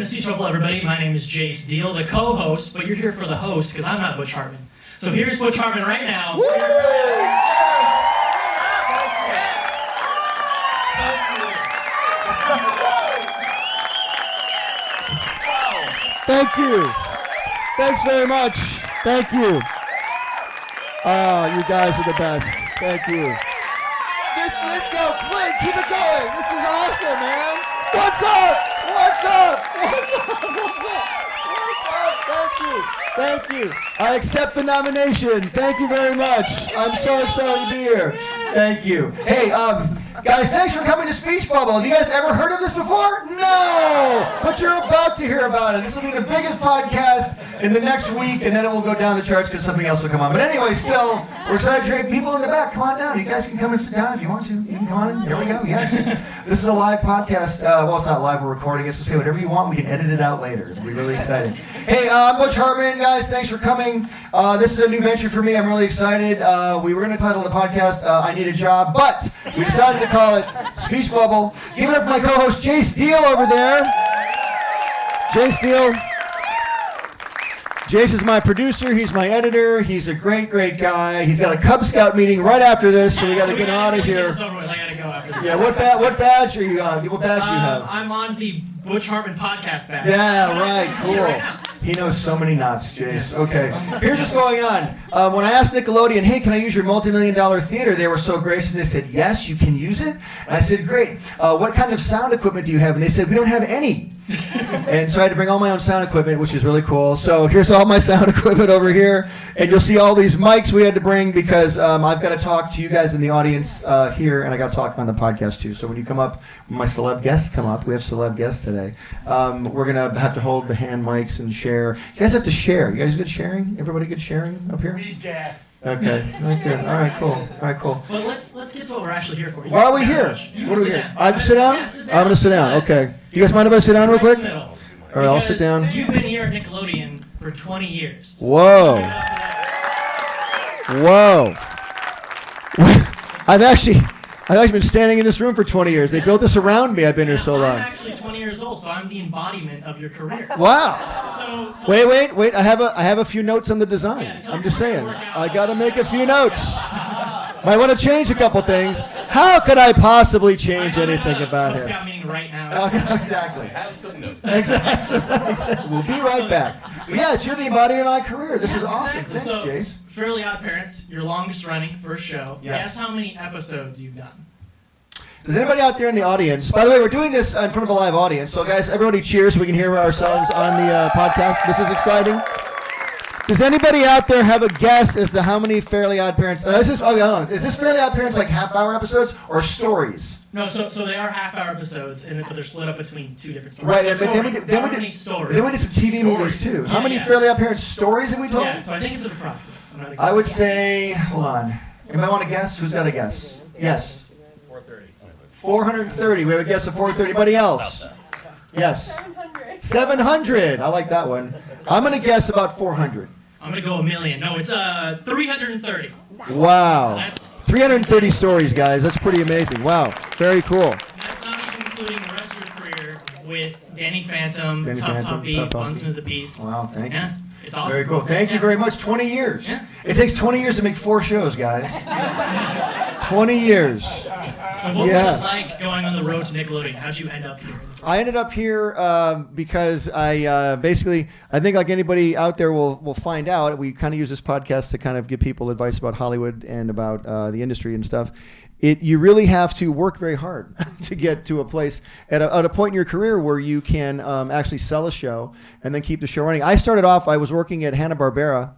to Speech Bubble, everybody. My name is Jace Diehl, the co-host, but you're here for the host because I'm not Butch Hartman. So here's Butch Hartman right now. Woo! Thank you. Thanks very much. Thank you. Oh, you guys are the best. Thank you. Let's go. Please keep it going. This is awesome, man. What's up? What's up? What's up? What's up? What's up? Thank you. Thank you. I accept the nomination. Thank you very much. I'm so excited to be here. Thank you. Hey, guys, thanks for coming to Speech Bubble. Have you guys ever heard of this before? No! But you're about to hear about it. This will be the biggest podcast in the next week, and then it will go down the charts because something else will come on. But anyway, still, we're excited to people in the back. Come on down. You guys can come and sit down if you want to. You can come on in. Here we go. Yes. This is a live podcast. Well, it's not live. We're recording it, so say whatever you want. We can edit it out later. It'll be really exciting. Hey, I'm Butch Hartman, guys. Thanks for coming. This is a new venture for me. I'm really excited. We were going to title the podcast, I Need a Job, but we decided to call it Speech Bubble. Give it up for my co-host, Jace Diehl, over there. Jace Diehl. Jace is my producer. He's my editor. He's a great, great guy. He's got a Cub Scout meeting right after this, so we got to get out of here. I gotta go after this. Yeah, what badge are you on? What badge do you have? I'm on the Butch Hartman podcast badge. Yeah, right, cool. He knows so many knots, Jace. Okay, here's what's going on. When I asked Nickelodeon, hey, can I use your multi-million-dollar theater? They were so gracious. They said, yes, you can use it. And I said, great. What kind of sound equipment do you have? And they said, we don't have any. And so I had to bring all my own sound equipment, which is really cool. So here's all my sound equipment over here. And you'll see all these mics we had to bring because I've got to talk to you guys in the audience here, and I got to talk on the podcast too. So when you come up, when my celeb guests come up, we have celeb guests today, we're going to have to hold the hand mics and share. You guys have to share. You guys good sharing? Everybody good sharing up here? Yes. Okay. Good. All right, cool. But let's get to what we're actually here for. Why are we here? What are we here? I have to sit down? Yeah, sit down. I'm going to sit down. Okay. You guys mind if I sit down real quick? All right, I'll sit down. You've been here at Nickelodeon for 20 years. Whoa. I've actually been standing in this room for 20 years. They built this around me. I've been here so long. I'm actually 20 years old, so I'm the embodiment of your career. Wow. So Wait. I have a few notes on the design. Yeah, I'm just saying. I got to make a few notes. Might want to change a couple things. How could I possibly change anything about Cub it? Scout meeting right now. Exactly. Have some notes. Exactly. We'll be right back. But yes, you're the embodiment of my career. This is awesome. Exactly. Thanks, So, Jace. Fairly OddParents, your longest running first show. Yes. Guess how many episodes you've done? Does anybody out there in the audience, by the way, we're doing this in front of a live audience, so guys, everybody cheers so we can hear ourselves on the podcast. This is exciting. Does anybody out there have a guess as to how many Fairly OddParents, is this Fairly OddParents like half-hour episodes or stories? No, so they are half-hour episodes, but they're split up between two different stories. Right, So but then we stories. did How many stories? Then we did some TV movies too. How many Fairly OddParents stories have we told? Yeah, so I think it's an approximate. I'm not I would exactly- say, hold on. Anybody want to guess? Who's got a guess? Yes. 430. We have a guess of 430. Anybody else? Yes. 700. I like that one. I'm going to guess about 400. I'm going to go a million. No, it's 330. Wow. That's 330 stories, guys. That's pretty amazing. Wow. Very cool. That's not even including the rest of your career with Danny Phantom, Danny Tough Phantom, Puppy, Tough Puppy. Bunsen is a Beast. Wow, thank you. Yeah, it's awesome. Very cool. Thank you very much. 20 years. Yeah. It takes 20 years to make 4 shows, guys. 20 years. So what was it like going on the road to Nickelodeon? How'd you end up here? I ended up here because I think like anybody out there will find out, we kind of use this podcast to kind of give people advice about Hollywood and about the industry and stuff. You really have to work very hard to get to a place at a point in your career where you can actually sell a show and then keep the show running. I started off, I was working at Hanna-Barbera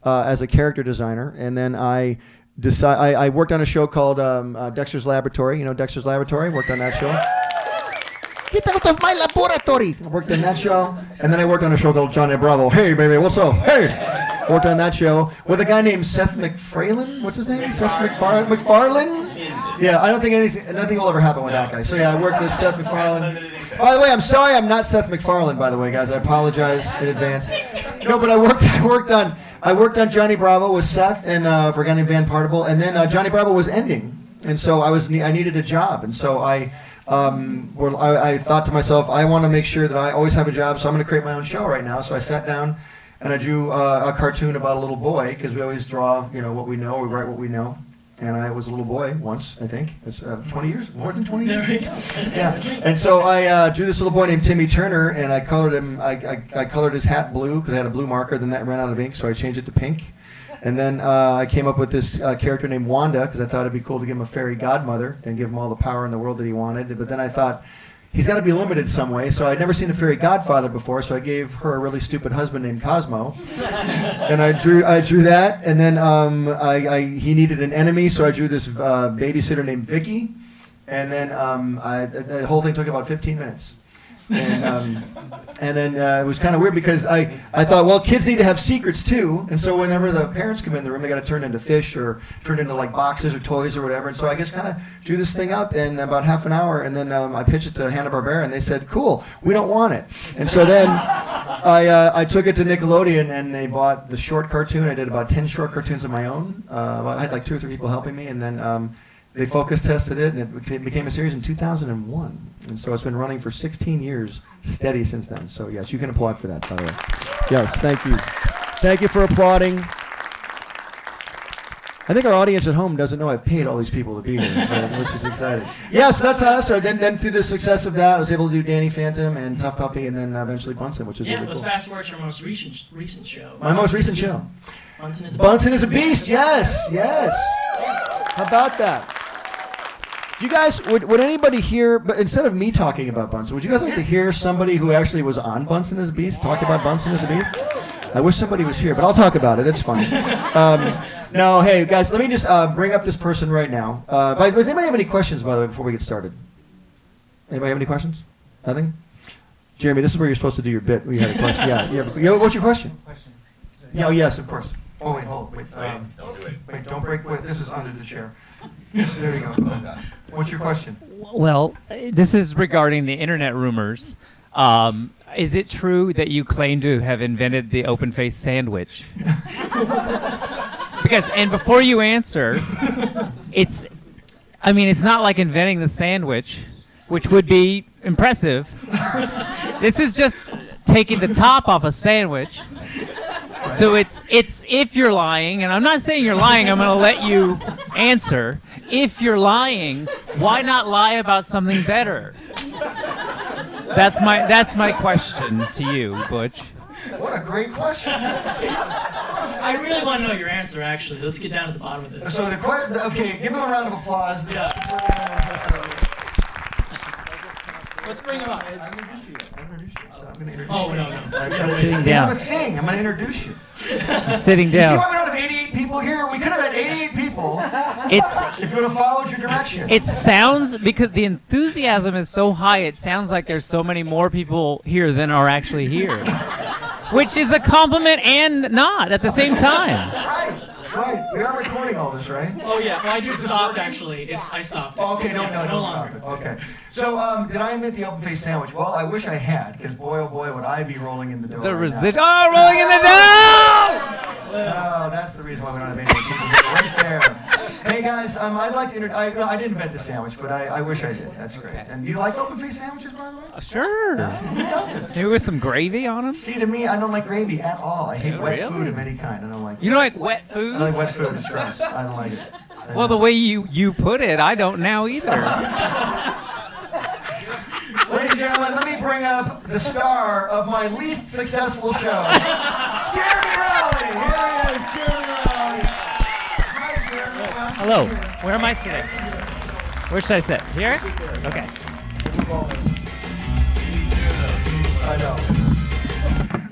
as a character designer, and then I worked on a show called Dexter's Laboratory. You know Dexter's Laboratory? Worked on that show. Get out of my laboratory! I worked on that show. And then I worked on a show called Johnny Bravo. Hey, baby, what's up? Hey! Worked on that show with a guy named Seth MacFarlane. What's his name? Seth MacFarlane? Yeah, I don't think nothing will ever happen with that guy. So yeah, I worked with Seth MacFarlane. By the way, I'm sorry I'm not Seth MacFarlane, by the way, guys. I apologize in advance. No, but I worked on Johnny Bravo with Seth and for a guy named Van Partible, and then Johnny Bravo was ending, and so I needed a job, and so I I thought to myself, I want to make sure that I always have a job, so I'm going to create my own show right now. So I sat down and I drew a cartoon about a little boy, because we always draw, what we know, we write what we know. And I was a little boy once, I think. It's 20 years? More than 20 years? There we go. Yeah. And so I drew this little boy named Timmy Turner, and I colored him. I colored his hat blue because I had a blue marker. Then that ran out of ink, so I changed it to pink. And then I came up with this character named Wanda, because I thought it'd be cool to give him a fairy godmother and give him all the power in the world that he wanted. But then I thought, he's got to be limited some way. So I'd never seen a fairy godfather before, so I gave her a really stupid husband named Cosmo. And I drew that. And then he needed an enemy, so I drew this babysitter named Vicky. And then the whole thing took about 15 minutes. And then it was kind of weird, because I thought, well, kids need to have secrets too. And so whenever the parents come in the room, they got to turn into fish or turn into like boxes or toys or whatever. And so I just kind of drew this thing up in about half an hour. And then I pitched it to Hanna-Barbera, and they said, cool, we don't want it. And so then I took it to Nickelodeon, and they bought the short cartoon. I did about 10 short cartoons of my own. I had like 2 or 3 people helping me. And then they focus tested it, and it became a series in 2001. And so it's been running for 16 years, steady since then. So yes, you can applaud for that, by the way. Yes, thank you. Thank you for applauding. I think our audience at home doesn't know I've paid all these people to be here, which is exciting. Yeah, so that's how I started. Then through the success of that, I was able to do Danny Phantom and Tough Puppy, and then eventually Bunsen, which is really cool. Yeah, let's fast forward to your most recent show. My most recent show. Bunsen is a Beast. Yes. How about that? Do you guys, would anybody here, but instead of me talking about Bunsen, would you guys like to hear somebody who actually was on Bunsen as a Beast talk about Bunsen as a Beast? I wish somebody was here, but I'll talk about it. It's fun. No, hey, guys, let me just bring up this person right now. Does anybody have any questions, by the way, before we get started? Anybody have any questions? Nothing? Jeremy, this is where you're supposed to do your bit. You had a question. Yeah, what's your question? Yeah, yes, of course. Oh, wait, hold on. Wait, don't do it. Wait, don't break. Wait, this is under the chair. There you go. What's your question? Well, this is regarding the internet rumors. Is it true that you claim to have invented the open-faced sandwich? And before you answer, it's not like inventing the sandwich, which would be impressive. This is just taking the top off a sandwich. So it's if you're lying, and I'm not saying you're lying, I'm going to let you answer. If you're lying, why not lie about something better? That's my question to you, Butch. What a great question. I really want to know your answer, actually. Let's get down to the bottom of this. So okay, give him a round of applause. Yeah. Let's bring him up. Oh, no. I'm sitting down. I'm going to introduce you. I'm sitting down. You see why we don't have 88 people here? We could have had 88 people It's if you would have followed your direction. It sounds, because the enthusiasm is so high, it sounds like there's so many more people here than are actually here. Which is a compliment and not at the same time. Right. We are recording all this, right? Oh, yeah. Well, I just stopped, actually. I stopped. Oh, okay, no longer. Stop it. Okay. So, did I invent the open-faced sandwich? Well, I wish I had, because boy, oh boy, would I be rolling in the dough. The rolling in the dough! Oh, that's the reason why we don't have any people here. Right there. Hey guys, I'd like to I didn't invent the sandwich, but I wish I did. That's great. And do you like open-faced sandwiches, by the way? Sure. Who doesn't? Maybe with some gravy on them? See, to me, I don't like gravy at all. I hate wet Really? food of any kind. I don't like it. You don't like wet I food? like wet food. It's gross. I don't like it. Well, the way you put it, I don't now either. Ladies and gentlemen, let me bring up the star of my least successful show, Jeremy Rowley. Here he is, Jeremy Rowley. Hi, Jeremy. Hello. Where am I sitting? Where should I sit? Here? Okay. I know.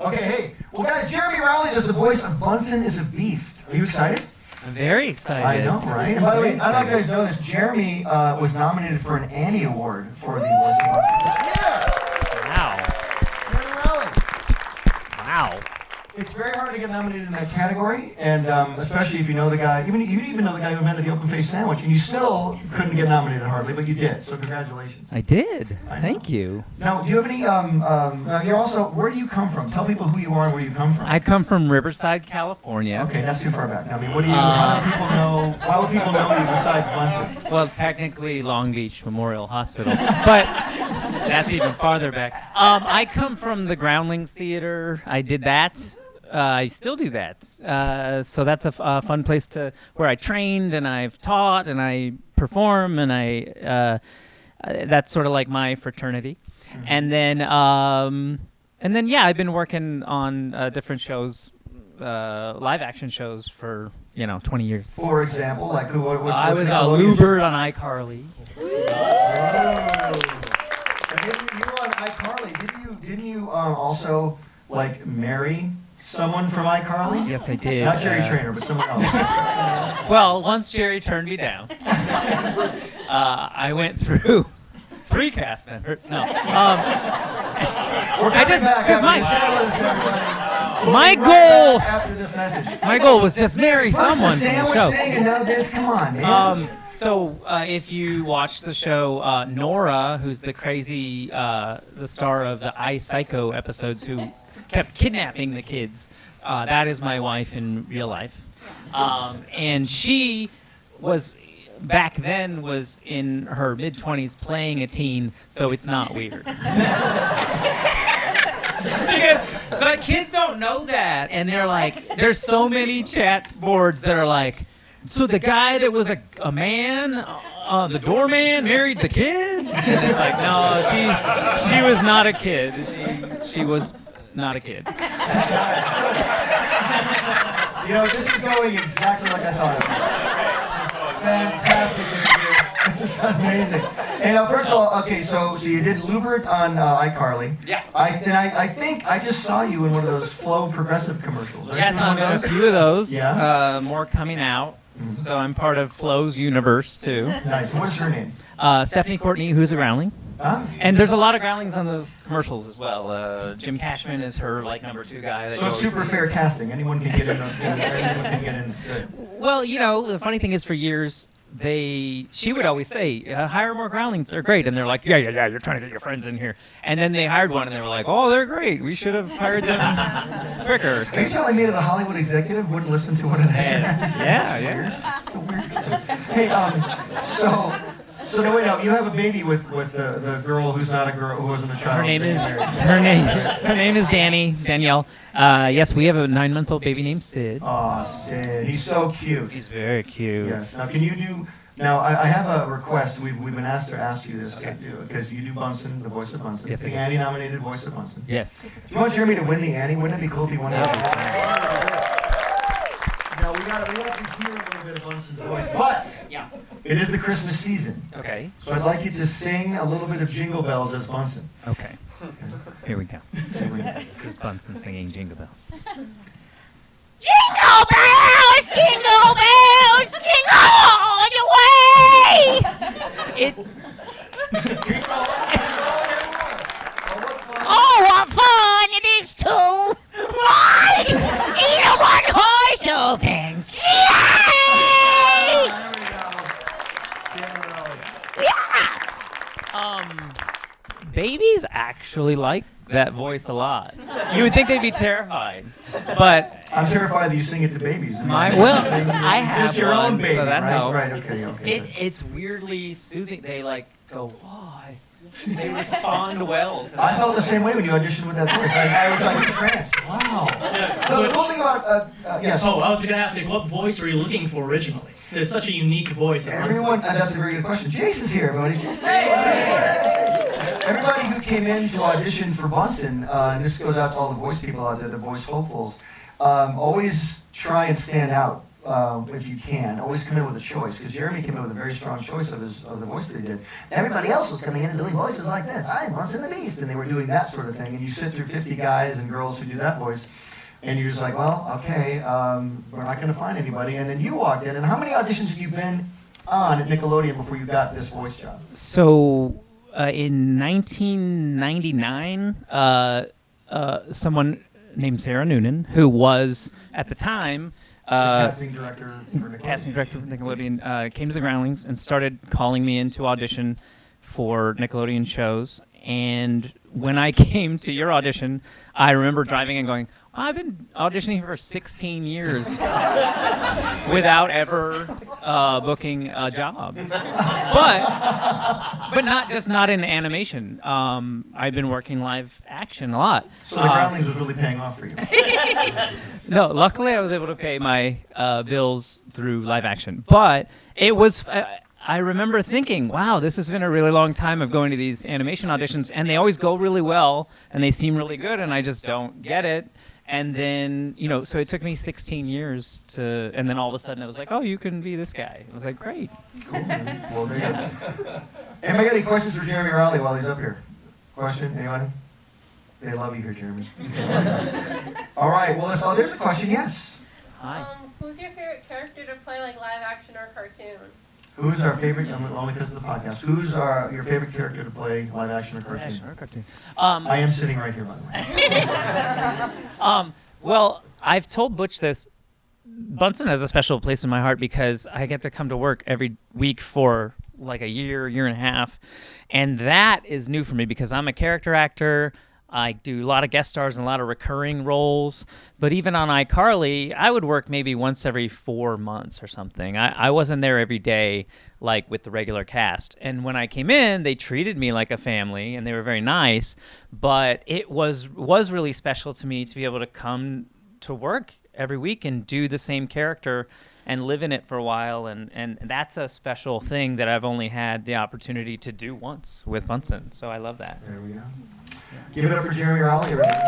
Okay, hey. Well, guys, Jeremy Rowley does the voice of Bunsen is a Beast. Are you excited? I'm very excited. I know, right? And by the way, I don't know if you guys know this. Jeremy was nominated for an Annie Award for the voice of Bunsen. Yeah! Wow. Jeremy Rowley. Wow. It's very hard to get nominated in that category, and especially if you know the guy. You even know the guy who invented the open-faced sandwich, and you still couldn't get nominated hardly, but you did. So congratulations. I did. Thank you. Now, do you have any? You're also. Where do you come from? Tell people who you are and where you come from. I come from Riverside, California. Okay, that's too far back. I mean, what do you? How do people know? Why would people know you besides Bunsen? Well, technically Long Beach Memorial Hospital, but that's even farther back. I come from the Groundlings Theater. I did that. I still do that. So that's a fun place where I trained and I've taught and I perform and that's sort of like my fraternity. Mm-hmm. And then yeah, I've been working on different shows, live action shows for 20 years. For example, like who? I was Lou Bird on iCarly. Oh. You were on iCarly. Didn't you also like marry someone from iCarly? Yes, I did. Not Jerry Trainor, but someone else. Well, once Jerry turned me down, I went through 3 cast members. No. We're coming back after my goal was just marry someone from the show. And now this, come on, man. So if you watch the show, Nora, who's the crazy, the star of the I, Psycho episodes who kept kidnapping the kids, that is my wife in real life. And she was, back then, was in her mid-20s playing a teen, so it's not weird. But kids don't know that, and they're like, there's so many chat boards that are like, so the guy that was a man, the doorman, married the kid? And it's like, no, she was not a kid. She was not a kid. This is going exactly like I thought it would. Fantastic. This is amazing. And first of all, okay, so you did Lubert on iCarly. Yeah. I think I just saw you in one of those Flow Progressive commercials. Yes, I'm in a few of those. Yeah. More coming out. Mm-hmm. So I'm part of Flow's universe too. Nice. What's her name? Stephanie Courtney, who's a Groundling. Huh? And there's a lot of Groundlings on those commercials as well. Jim Cashman is her number 2 guy. So it's super fair casting. Anyone can get in those. Anyone can get in. Well, the funny thing is, for years she would always say, hire more Groundlings. They're great. And they're like, yeah. You're trying to get your friends in here. And then they hired one, and they were like, oh, they're great. We should have hired them quicker. Are you telling me that a Hollywood executive wouldn't listen to what an actor has? Yeah. It's weird. Hey, So no, wait, no, you have a baby with the girl who's not a girl, who wasn't a child. Her name is Danielle. Yes, we have a 9-month-old baby named Sid. Aw, Sid, he's so cute. He's very cute. Yes. Now, can you do? Now, I have a request. We've been asked to ask you this to do because you do Bunsen, the voice of Bunsen, yes, the Annie-nominated voice of Bunsen. Yes. Do you want Jeremy to win the Annie? Wouldn't it be cool if he won the Annie? Now we have to hear a little bit of Bunsen's voice, but it is the Christmas season. Okay. So I'd like you to sing a little bit of Jingle Bells as Bunsen. Okay. Here we go. This is Bunsen singing Jingle Bells. Jingle bells, jingle bells, jingle all the way! Oh, what fun it is to ride in a one-horse open sleigh! Babies actually like that voice a lot. You would think they'd be terrified, but I'm terrified that you sing it to babies. I have just your own baby, so that right? helps. Right, okay. It's weirdly soothing. They go, why? They respond well. To I felt the same way when you auditioned with that voice. I was like entranced. Wow. So the cool thing about yes. Oh, I was going to ask you, what voice were you looking for originally? It's such a unique voice. Everyone, that's a very good question. Jace is here, everybody. Everybody who came in to audition for Bunsen, and this goes out to all the voice people out there, the voice hopefuls, always try and stand out if you can. Always come in with a choice, because Jeremy came in with a very strong choice of the voice that he did. Everybody else was coming in and doing voices like this. I'm Bunsen the Beast, and they were doing that sort of thing. And you sit through 50 guys and girls who do that voice, and you're just like, well, okay, we're not going to find anybody. And then you walked in, and how many auditions have you been on at Nickelodeon before you got this voice job? So in 1999, someone named Sarah Noonan, who was at the time Casting director for Nickelodeon. casting director for Nickelodeon, came to the Groundlings and started calling me in to audition for Nickelodeon shows. And when I came to your audition, I remember driving and going, I've been auditioning for 16 years without ever booking a job. But not in animation. I've been working live action a lot. So the Groundlings was really paying off for you. No, luckily I was able to pay my bills through live action. But it was, I remember thinking, wow, this has been a really long time of going to these animation auditions, and they always go really well, and they seem really good, and I just don't get it. And then, so it took me 16 years and then all of a sudden it was like, oh, you can be this guy. I was like, great. Cool, man. Well, there you go. Anybody got any questions for Jeremy Rowley while he's up here? Question? Anybody? They love you here, Jeremy. All right. Well, there's a question. Yes. Hi. Who's your favorite character to play, like live action or cartoon? Who's our favorite? Only because of the podcast. Who's your favorite character to play, live action or cartoon? I am sitting right here, by the way. Well, I've told Butch this. Bunsen has a special place in my heart because I get to come to work every week for like a year and a half. And that is new for me because I'm a character actor. I do a lot of guest stars and a lot of recurring roles. But even on iCarly, I would work maybe once every 4 months or something. I wasn't there every day like with the regular cast. And when I came in, they treated me like a family and they were very nice. But it was really special to me to be able to come to work every week and do the same character and live in it for a while. And that's a special thing that I've only had the opportunity to do once with Bunsen. So I love that. There we go. Give it up for Jeremy Rowley, everybody.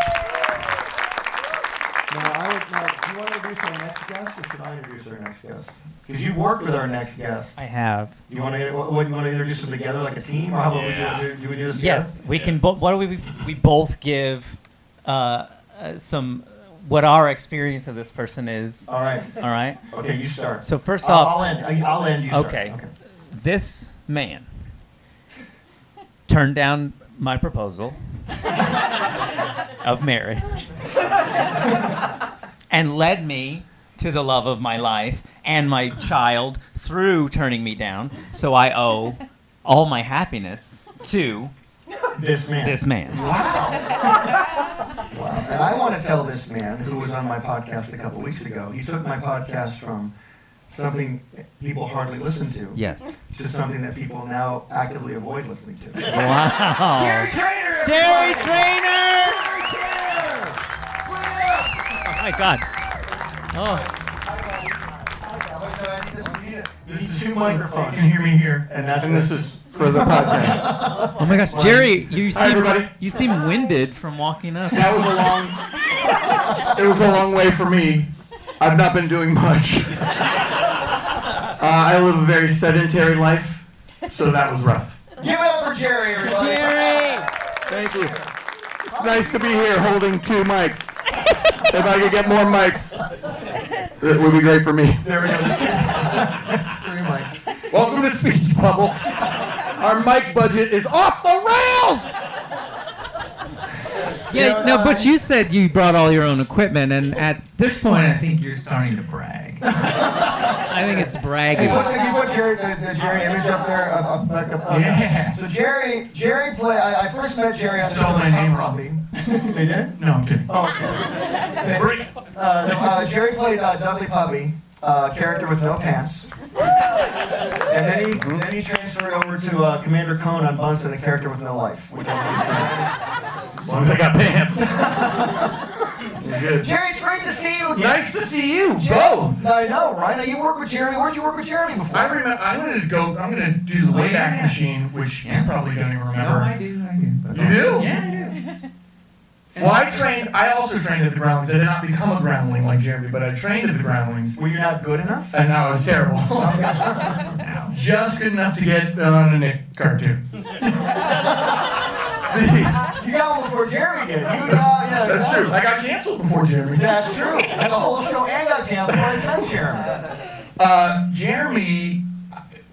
Now, do you want to introduce our next guest, or should I introduce our next guest? Because you've worked with our next guest. I have. You want to introduce them together like a team, or how about we do we do this? Yes, together? we can. What do we both give some what our experience of this person is? All right. All right. Okay, you start. So first off, I'll end. You start. Okay. This man turned down my proposal of marriage and led me to the love of my life and my child through turning me down. So I owe all my happiness to this man. Wow. And I want to tell this man who was on my podcast a couple weeks ago. He took my podcast from something people hardly listen to. Yes. To something that people now actively avoid listening to. Wow. Jerry Trainor! Jerry Trainor! Jerry Trainor! Oh my God. Oh. This is 2 microphones. You can hear me here, And this is for the podcast. Oh my gosh, Jerry, Hi, everybody. you seem winded from walking up. That was a long way for me. I've not been doing much. I live a very sedentary life, so that was rough. Give it up for Jerry, everybody. Jerry! Thank you. It's nice to be here holding 2 mics. If I could get more mics, it would be great for me. There we go. 3 mics. Welcome to Speech Bubble. Our mic budget is off the rails! Yeah, no, but you said you brought all your own equipment, and at this point, I think you're starting to brag. I think it's bragging. Hey, you put the Jerry image up there? Yeah. So Jerry played. I first met Jerry on the Stole show my name Tough Puppy. They did? No, I'm kidding. Oh, okay. Jerry played Dudley Puppy, character with no pants. And then he transferred over to Commander Cone on Bunsen, a character with no life. Which As long as I got pants. Good. Jerry, it's great to see you again. Nice to see you, Jerry, both. I know, right? Now you worked with Jeremy. Where'd you work with Jeremy before? I remember. I'm gonna do the Wayback Machine, which you probably don't even remember. No, I do. You do? Yeah, I do. Well, I also trained at the Groundlings. I did not become a Groundling like Jeremy, but I trained at the Groundlings. Were you not good enough? And no, it was terrible. Just good enough to get on a Nick cartoon. You got one before Jeremy did. That's true. I got canceled before Jeremy. That's true. And the whole show and got canceled before I met Jeremy. Jeremy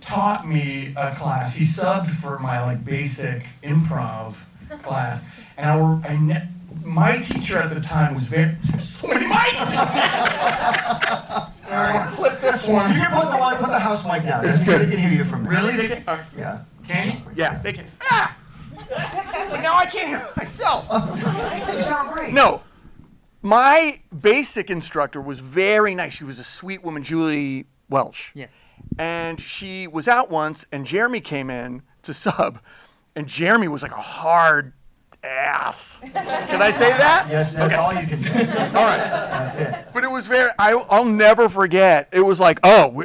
taught me a class. He subbed for my basic improv class, and my teacher at the time was very... So many mics! Clip this one. You can put the house mic down. It's good. They can hear you from there. Really? They can? Yeah. Can you? Yeah, they can. Ah! But now I can't hear myself. You sound great. No. My basic instructor was very nice. She was a sweet woman, Julie Welsh. Yes. And she was out once, and Jeremy came in to sub, and Jeremy was like a hard ass. Can I say that? Yes, that's all you can say. All right. That's it. But it was very, I'll never forget. It was like, oh,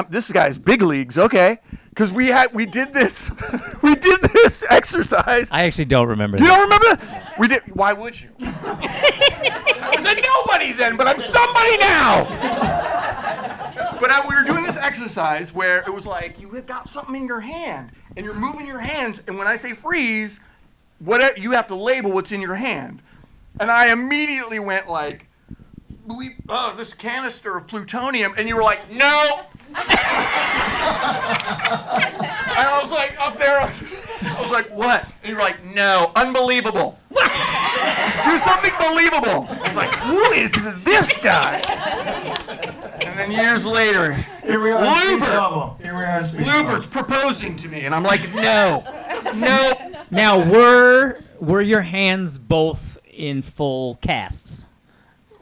this guy's big leagues, okay. Because we did this, we did this exercise. I actually don't remember You that. don't remember that? We did, why would you? I was a nobody then, but I'm somebody now. But we were doing this exercise where it was like, you got something in your hand, and you're moving your hands, and when I say freeze, whatever, you have to label what's in your hand. And I immediately went like, this canister of plutonium, and you were like, no. And I was like, up there, I was like, what? And you're like, no, unbelievable. Do something believable. I was like, who is this guy? And then years later, Here we are. Lubert's proposing to me, and I'm like, no. Now, were your hands both in full casts?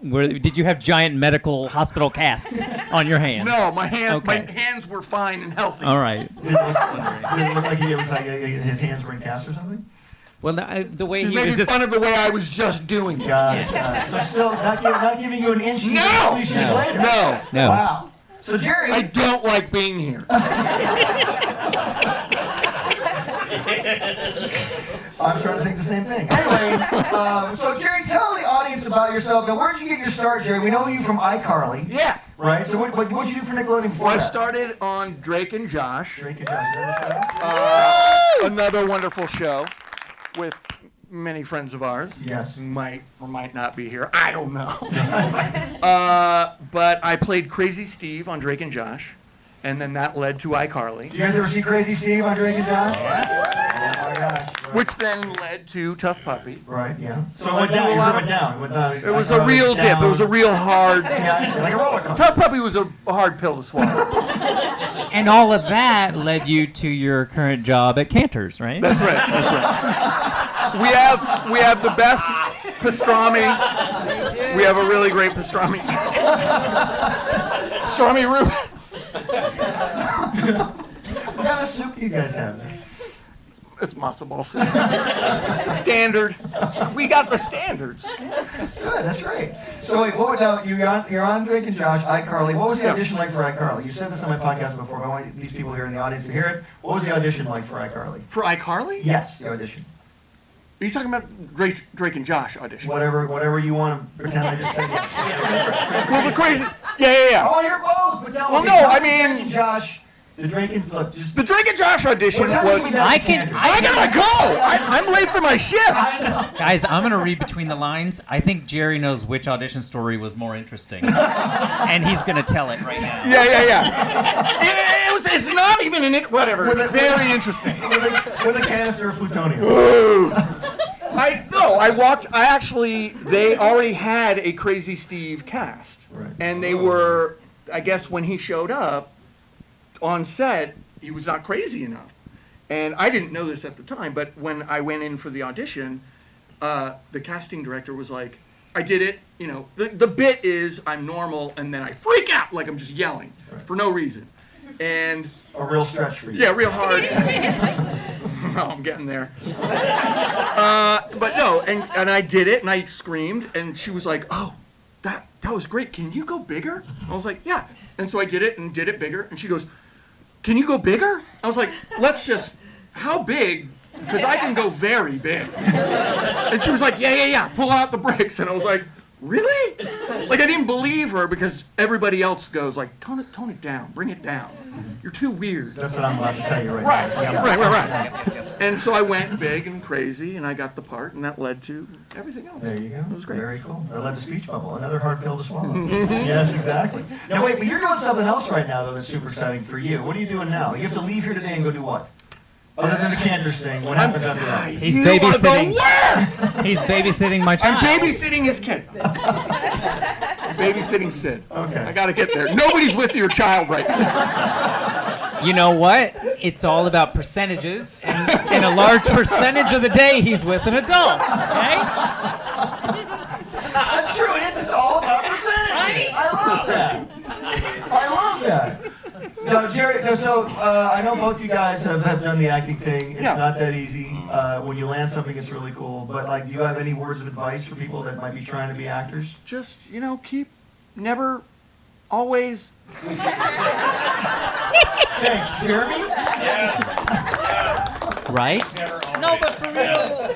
Did you have giant medical hospital casts on your hands? No, my hands Okay. were fine and healthy. All right. Did it look like his hands were in cast or something? Well, the way He's he was making just fun of the way I was just doing it. Got it. So still not giving you an inch No! later. No. no. Wow. So Jerry, I don't like being here. I'm trying to think the same thing. Anyway, so Jerry, tell the audience about yourself. Now, where did you get your start, Jerry? We know you from iCarly. Yeah. Right? So what did you do for Nickelodeon before Well, I that? started on Drake and Josh. Drake and Josh, another show? Another wonderful show with many friends of ours. Yes. Who might or might not be here. I don't know. But I played Crazy Steve on Drake and Josh, and then that led to iCarly, Did you guys ever see Crazy Steve on Drake and Josh? Yeah. Oh my gosh. Right. which then led to Tough Puppy. Right, yeah. So it went went to down. a lot It of- went down. It went down. It was a real dip. It was a real hard. Yeah, like a roller coaster. Tough Puppy was a hard pill to swallow. And all of that led you to your current job at Cantor's, right? That's right. That's right. We have the best pastrami. We have a really great pastrami. Pastrami roux. What kind of soup do you guys have? It's matzo ball soup. It's the standard. We got the standards. Good, that's great. So wait, what now? You're on Drake and Josh, iCarly. What was the audition like for iCarly? You said this on my podcast before, but I want these people here in the audience to hear it. What was the audition like for iCarly? For iCarly? Yes, the audition. Are you talking about Drake and Josh audition? Whatever you want to pretend I just said. Yes. Well, the crazy. Yeah. I want to hear both, but tell Well, me. no, tell I me mean- Drake and Josh, the Drake and look, just. The Drake and Josh audition Well, tell was. me about I the can- standards. I gotta go. I'm late for my shift. I know. Guys, I'm going to read between the lines. I think Jerry knows which audition story was more interesting. And he's going to tell it right now. Yeah. It's not even in it. Whatever. With It's a- very interesting. With a canister of plutonium. They already had a Crazy Steve cast. Right. And they were, I guess when he showed up on set, he was not crazy enough. And I didn't know this at the time, but when I went in for the audition, the casting director was like, I did it, the bit is I'm normal and then I freak out like I'm just yelling for no reason. And A real stretch for you. yeah, real hard. Oh, I'm getting there. But no, and I did it, and I screamed, and she was like, "Oh, that was great. Can you go bigger?" I was like, "Yeah." And so I did it and did it bigger, and she goes, "Can you go bigger?" I was like, how big? Because I can go very big. And she was like, "Yeah. Pull out the bricks." And I was like, "Really?" Like I didn't believe her because everybody else goes like, "Tone it down, bring it down. You're too weird." That's what I'm about to tell you right Right, now. right. And so I went big and crazy, and I got the part, and that led to everything else. There you go. It was great. Very cool. That led to speech bubble. Another hard pill to swallow. Yes, exactly. Now wait, but you're doing something else right now though that's super exciting for you. What are you doing now? You have to leave here today and go do what? Other than the Cantor's thing, what happens after that? He's You are the babysitting. worst! He's babysitting my child. I'm babysitting his kid. Babysitting Sid. Okay. I gotta get there. Nobody's with your child right now. You know what? It's all about percentages, and a large percentage of the day he's with an adult. Okay? That's true. It's all about percentages. I love that. I love that. No, Jerry. No, so I know both you guys have done the acting thing. It's Yeah. not that easy. When you land something, it's really cool. But like, do you have any words of advice for people that might be trying to be actors? Just, never, always. Thanks, Jeremy. Right? No, but for real.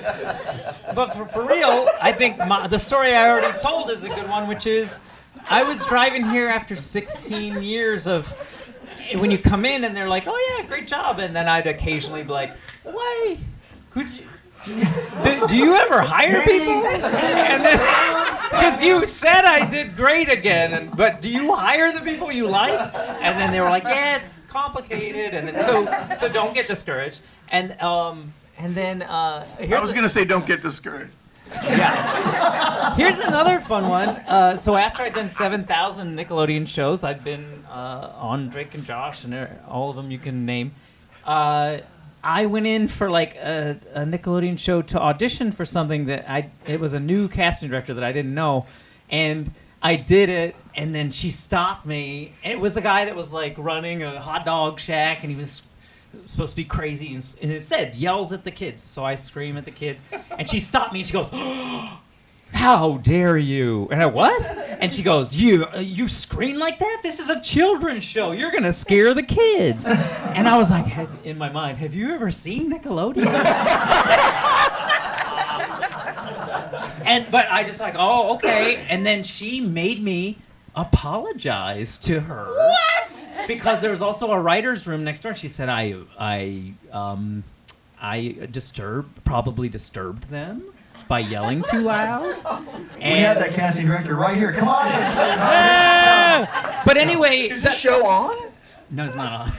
But for real, I think the story I already told is a good one, which is I was driving here after 16 years of when you come in and they're like, oh yeah, great job, and then I'd occasionally be like, why? Could you? Do you ever hire people? And then, because you said I did great again, but do you hire the people you like? And then they were like, yeah, it's complicated, and then, so don't get discouraged. And then here's I was gonna say don't get discouraged. yeah. Here's another fun one. So after I'd done 7,000 Nickelodeon shows, I've been on Drake and Josh and all of them you can name. I went in for like a Nickelodeon show to audition for something that it was a new casting director that I didn't know, and I did it, and then she stopped me. It was a guy that was like running a hot dog shack, and he was supposed to be crazy, and it said yells at the kids, so I scream at the kids, and she stopped me and she goes, oh, how dare you? And I, what? And she goes, you scream like that? This is a children's show. You're going to scare the kids. And I was like, in my mind, have you ever seen Nickelodeon? But I just like, oh, okay. And then she made me apologize to her. What? Because there was also a writer's room next door. And she said, I probably disturbed them by yelling too loud. We have that casting director right here. Come on in. But anyway, Is the show on? No, it's not on.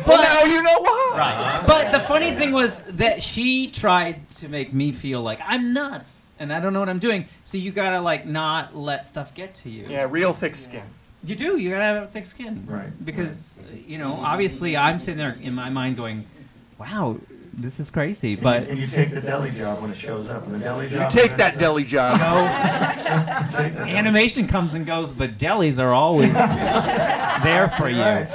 Well, now you know why. Right. But the funny thing was that she tried to make me feel like I'm nuts and I don't know what I'm doing. So you gotta like not let stuff get to you. Yeah, real thick skin. You do. You gotta have a thick skin. Right. Because obviously I'm sitting there in my mind going, wow, this is crazy. But And you take the deli job when it shows up. And the deli job. You take that deli job. animation comes and goes, but delis are always there for you. Right.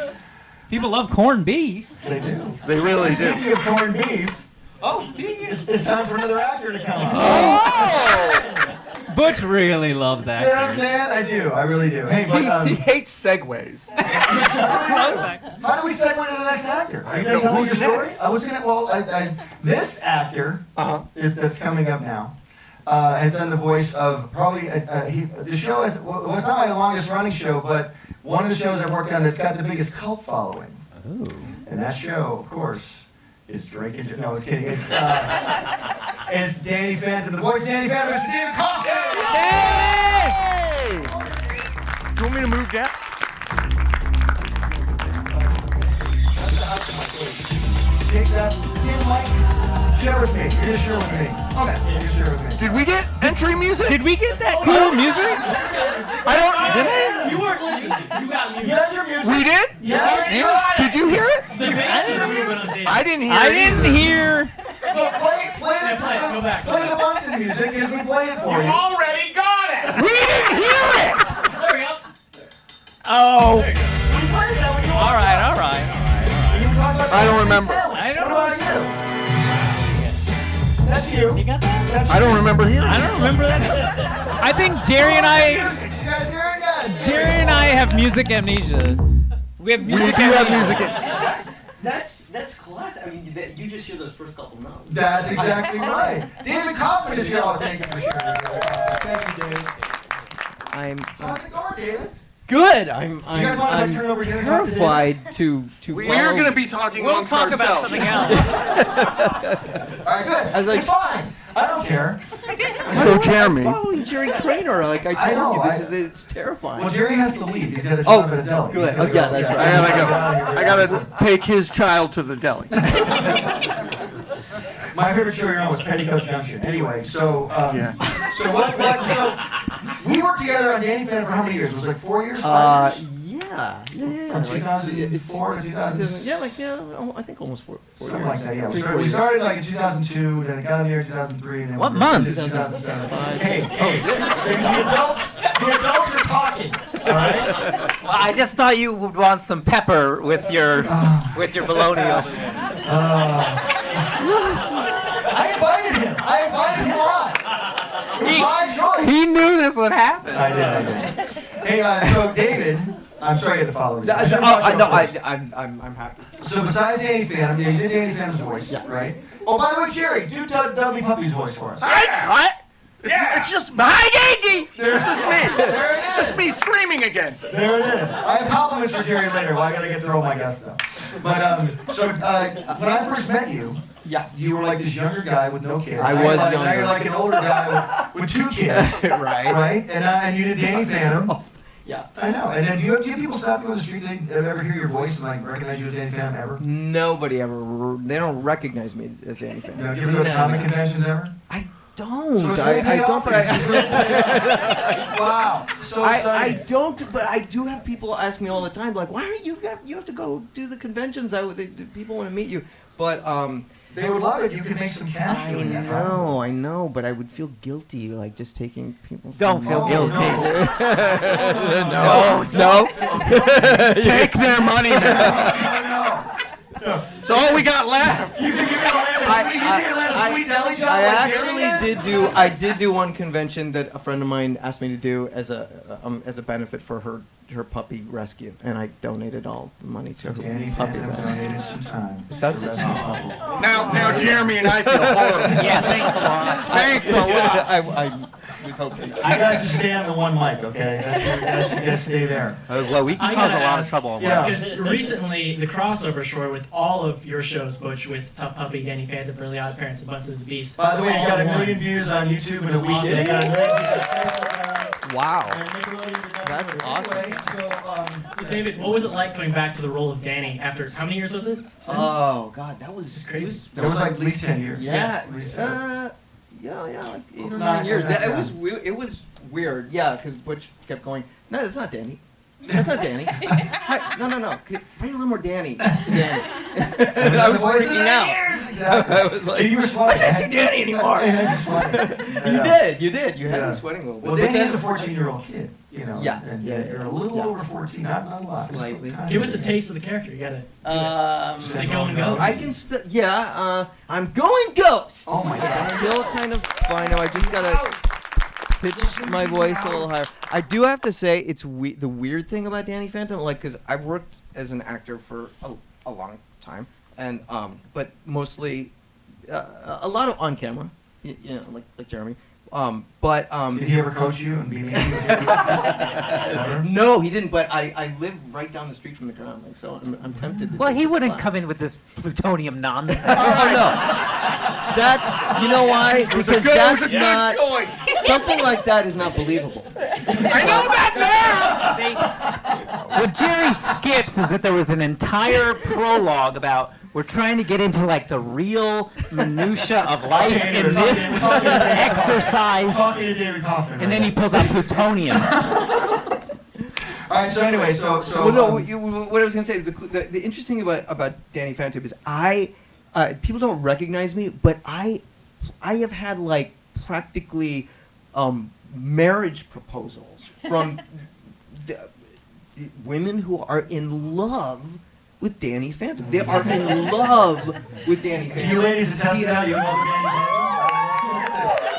People love corned beef. They do. They really do. Speaking of corned beef, Oh, speaking of... it's time for another actor to come on. Oh! Butch really loves You know what I'm actors. saying? I do. I really do. Hey, but He hates segues. how do we segue to the next actor? Are you going to tell me your story? I was going to, this actor that's coming up now has done the voice of probably, the show is, well, it's not my longest running show, but one of the shows I've worked on that's got the biggest cult following. Oh. And that show, of course, is Drake and... No, I was kidding. It's Danny Phantom. The voice of Danny Phantom is David Kaufman! Hey! Do you want me to move that? Take that. Hey, Mike. Share with me. You're going to share with me. Okay. You're going to share with me. Did we get entry music? Did we get that cool music? I don't... You weren't listening. You got music. You have your music? We did? Yes. Did you hear it? The bass is moving on David. I didn't hear I it either. didn't hear... Well, play Go back. the Bunsen music because we played it for you. already got it. We didn't hear it! There we go. Oh. We played that when you were All right. You were talking about I don't remember. I don't What about you? That's you. You got that? That's I don't remember hearing I it. don't remember that. I think Jerry and You guys hear it again? Jerry and I have music amnesia. We have We music do have amnesia. music. That's classic. I mean, you just hear those first couple notes. That's exactly right. David Kaufman is here. Oh, thank you for sharing. Thank you, David. How's it going, David? Good. You guys want to turn over here and talk to David? terrified to We're follow. going to be talking We'll amongst talk about ourselves. something else. All right, good. I was like- It's fine. I don't care. So Jeremy, Following Jerry Trainor, like I told know, you, it's terrifying. Well, Jerry has to leave. He's got a job at a deli. good. He's gotta Yeah, go. that's right. I gotta take his child to the deli. My favorite show you're on was Petticoat Junction. Anyway, so so we worked together on Danny Phantom for how many years? Was it like 4 years? 5 years? Yeah. From 2004 to 2000. I think almost 4 Something years. like that, yeah. 3, 4 We years. started like in 2002, then it got in there in 2003, and then What we month? 2007. Hey, the adults are talking, all right? Well, I just thought you would want some pepper with your bologna over there. I invited him on. It was my choice. He knew this would happen. I did. Hey, so David, I'm sorry you had to follow me. I'm happy. So besides Danny Phantom, you did Danny Phantom's voice, right? Oh, by the way, Jerry, do Dudley Puppy's voice for us. What? Yeah. It's just hi, Andy. There It's just me. There it is. It's just me screaming again. There it is. I have compliments for Jerry later. Well, I gotta get through all my guests though. But when I first met you, you were like this younger guy with no kids. I was younger. Now you're like an older guy with 2 kids. Right. Right? And you did Danny Phantom. Yeah. I know. And then do you have people stop you on the street? They ever hear your voice and like recognize you as Danny Phantom ever? Nobody ever. They don't recognize me as Danny Phantom. You know, do you ever go to comic conventions ever? I don't. So it's I really don't. off But you. Wow. So I exciting. don't. But I do have people ask me all the time, like, why aren't you have to go do the conventions? People want to meet you, but They would love it. You could make some cash I doing that. I know, but I would feel guilty, like just taking people. Don't feel guilty. No. Take their money now. No. It's all we got left. You think you're gonna land a sweet deli job? I like actually Jerry I did do one convention that a friend of mine asked me to do as a benefit for her puppy rescue, and I donated all the money to her Danny puppy Phantom rescue. donated some time. That's to it. rescue puppies. Now Jeremy and I feel horrible. Yeah, thanks a lot. Thanks a lot. I was hoping. I got to stay on the one mic, okay? That's you gotta stay there. Well, we can I cause gotta a lot of ask, trouble on Yeah. Because recently, the crossover short with all of your shows, Butch, with Tough Puppy, Danny Phantom, Really OddParents, and Bunces of Beast. By the way, you all got a in one. million views on YouTube in a That's week. awesome. You got a million Wow. and Nickelodeon did that That's for it. awesome. Anyway, So, David, what was it like coming back to the role of Danny after how many years was it? Since? Oh God, that was It's crazy. That was like at least 10 years. Yeah. At least 10. Yeah, like 8 or 9 Not- years. not- It was weird. Yeah, because Butch kept going. No, that's not Danny. That's not Danny. Hi, no. Bring a little more Danny. To Danny. And I was freaking out. Exactly. I was like, You were sweating. I can't do Danny anymore. You did. You had Yeah. me sweating a little bit. Well, But Danny's then- a 14-year-old kid, you know. Yeah, And yeah, you're a little yeah. over 14, not a lot. just Slightly. kind Give of. us a taste of the character. You gotta. Is it going ghost? I can still, I'm going ghost. Oh my God. Still kind of fine now. I just gotta pitch my voice a little higher. I do have to say, it's the weird thing about Danny Phantom, like, because I've worked as an actor for a long time, and but mostly a lot of on camera, you know, like Jeremy. Did he ever coach you and be mean? Ever? No, he didn't. But I live right down the street from the ground, like, so I'm tempted to. Well, take he his wouldn't class. come in with this plutonium nonsense. Oh no, that's you know why? Because that's not choice. something like that is not believable. I know that now. What Jerry skips is that there was an entire prologue about we're trying to get into like the real minutia of life Okay, in we're this talking to David. exercise, Talking to David Kaufman. and then he pulls out plutonium. All right. So anyway, so. Well, no, what I was gonna say is the interesting thing about Danny Phantom is people don't recognize me, but I have had like practically marriage proposals from the women who are in love with Danny Phantom. They are in love with Danny Phantom. You ladies attest to that. You love Danny Phantom?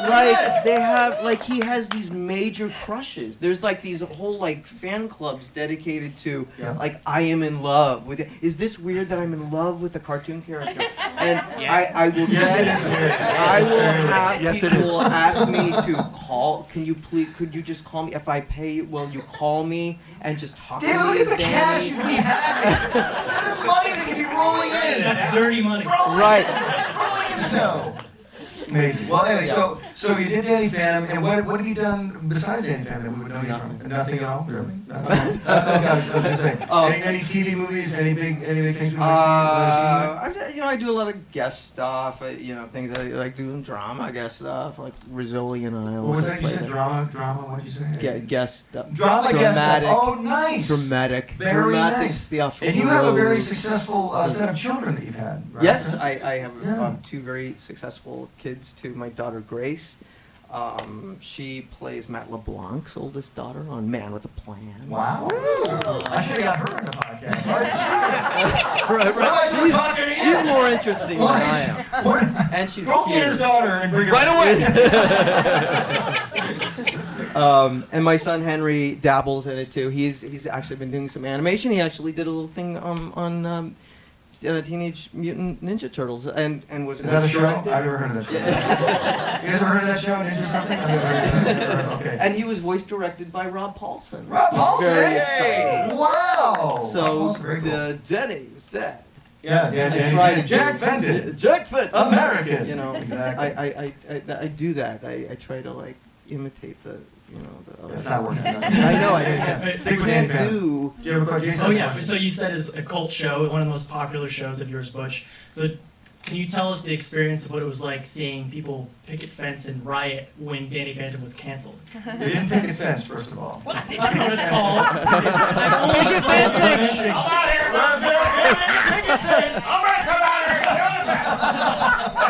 Like they have, like he has these major crushes. There's like these whole like fan clubs dedicated to like I am in love with it. Is this weird that I'm in love with the cartoon character? And I will Yes, it is weird. I will have Yes, it people ask me to call. Could you just call me if I pay you? Will you call me and just talk to David, me look at as the cash Danny? we have. Look at the money that can be rolling in. That's dirty money. Right. Rolling in the dough. Amazing. Well, anyway, so you did Danny Phantom, and what have you done besides Danny Phantom? We would know you from nothing at all. Really? Nothing. Any TV movies? Any big things? I do a lot of guest stuff. Things I like doing drama guest stuff, like Rizzoli and I. What was that? You said drama. What did you say? Guest stuff. Drama dramatic, guest stuff. Oh, nice. Dramatic Nice. theatrical. And you have a very successful set of children that you've had, right? Yes, I have two very successful kids too. My daughter Grace, she plays Matt LeBlanc's oldest daughter on Man with a Plan. Wow. I should have got her on the podcast. Right. She's more interesting than I am. And she's Go cute. get his daughter and bring her Right away. And my son Henry dabbles in it too. He's actually been doing some animation. He actually did a little thing on Teenage Mutant Ninja Turtles and was Is that a show? directed. I've never heard of that show. You ever heard of that show, Ninja something? I've never heard of that. Okay. And he was voice directed by Rob Paulson. Rob Paulson? Very exciting. Wow. So Very cool. Denny's dad. Yeah, I try to Jack Fenton. Jack Fenton. American. Exactly. I do that. I try to imitate the other. It's not working. I know. I Stick with Danny can't Phantom. do. Do you have a question? Oh yeah. So you said it's a cult show, one of the most popular shows of yours, Butch. So can you tell us the experience of what it was like seeing people picket fence and riot when Danny Phantom was canceled? They didn't picket fence, first of all. I don't know what it's called. Picket fencing. I'm out here. Picket fence. All right, come out here.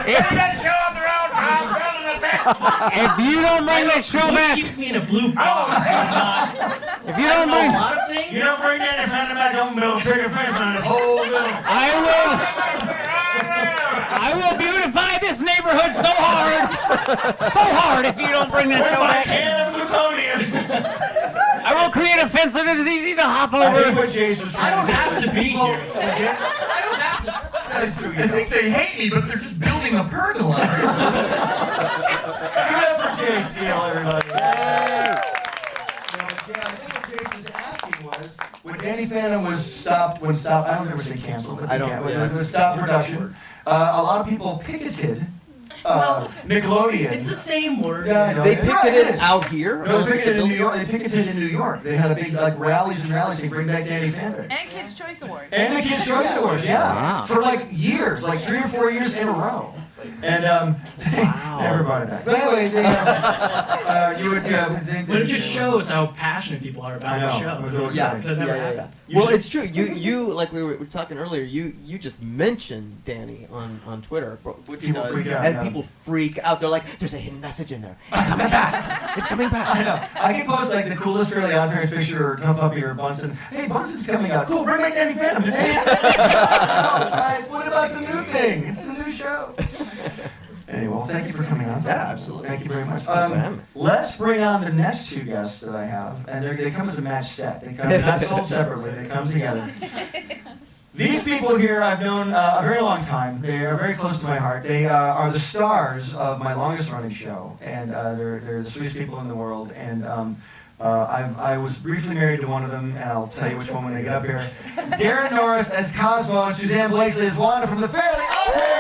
If you don't show up the road, I'm building a fence. If you don't bring this show What back, keeps me in a blue box? if you don't bring, a lot of things. You don't bring Danny Phantom back home, build a picket fence on this whole building. I will beautify this neighborhood so hard if you don't bring that show back. I will create a fence that is easy to hop I hate over. what Jace was I trying don't to have to be here. I don't have to. That's true. I think they hate me, but they're just building a pergola. Give it up for Jace Diehl, everybody. I think what Jace was asking was, when Danny Phantom was stopped, I don't ever say canceled. I don't, When yeah. it was stopped production, a lot of people picketed Nickelodeon. It's the same word. Yeah, I know. They Right, picketed it is. out here. No, they picketed in New York. They picketed in New York. They had a big rallies saying bring back Danny Phantom. And Kids' Choice Awards. And the Kids' Choice Awards, yeah. Wow. For years, 3 or 4 years in a row. And never brought it back. But anyway, But it just shows how passionate people are about the show. It was really Yeah. Because it never happens. Well, it's true. You like we were talking earlier. You just mentioned Danny on Twitter, which he People does, freak out, and yeah. people freak out. They're like, "There's a hidden message in there. It's coming back. It's coming back." I know. I can post the coolest early OddParents picture or Tough Puppy or Bunsen. Hey, Bunsen's coming out. Cool, bring back Danny Phantom today. What about the new thing? It's the new show. Anyway, well, thank you for coming on. Yeah, absolutely. Thank you very much. Thanks for having me. Let's bring on the next two guests that I have, and they come as a match set. They're not sold separately. They come together. These people here I've known a very long time. They are very close to my heart. They are the stars of my longest running show, and they're the sweetest people in the world. And I was briefly married to one of them, and I'll tell you which one when they get up here. Daran Norris as Cosmo, and Suzanne Blakeslee as Wanda from the Fairly OddParents.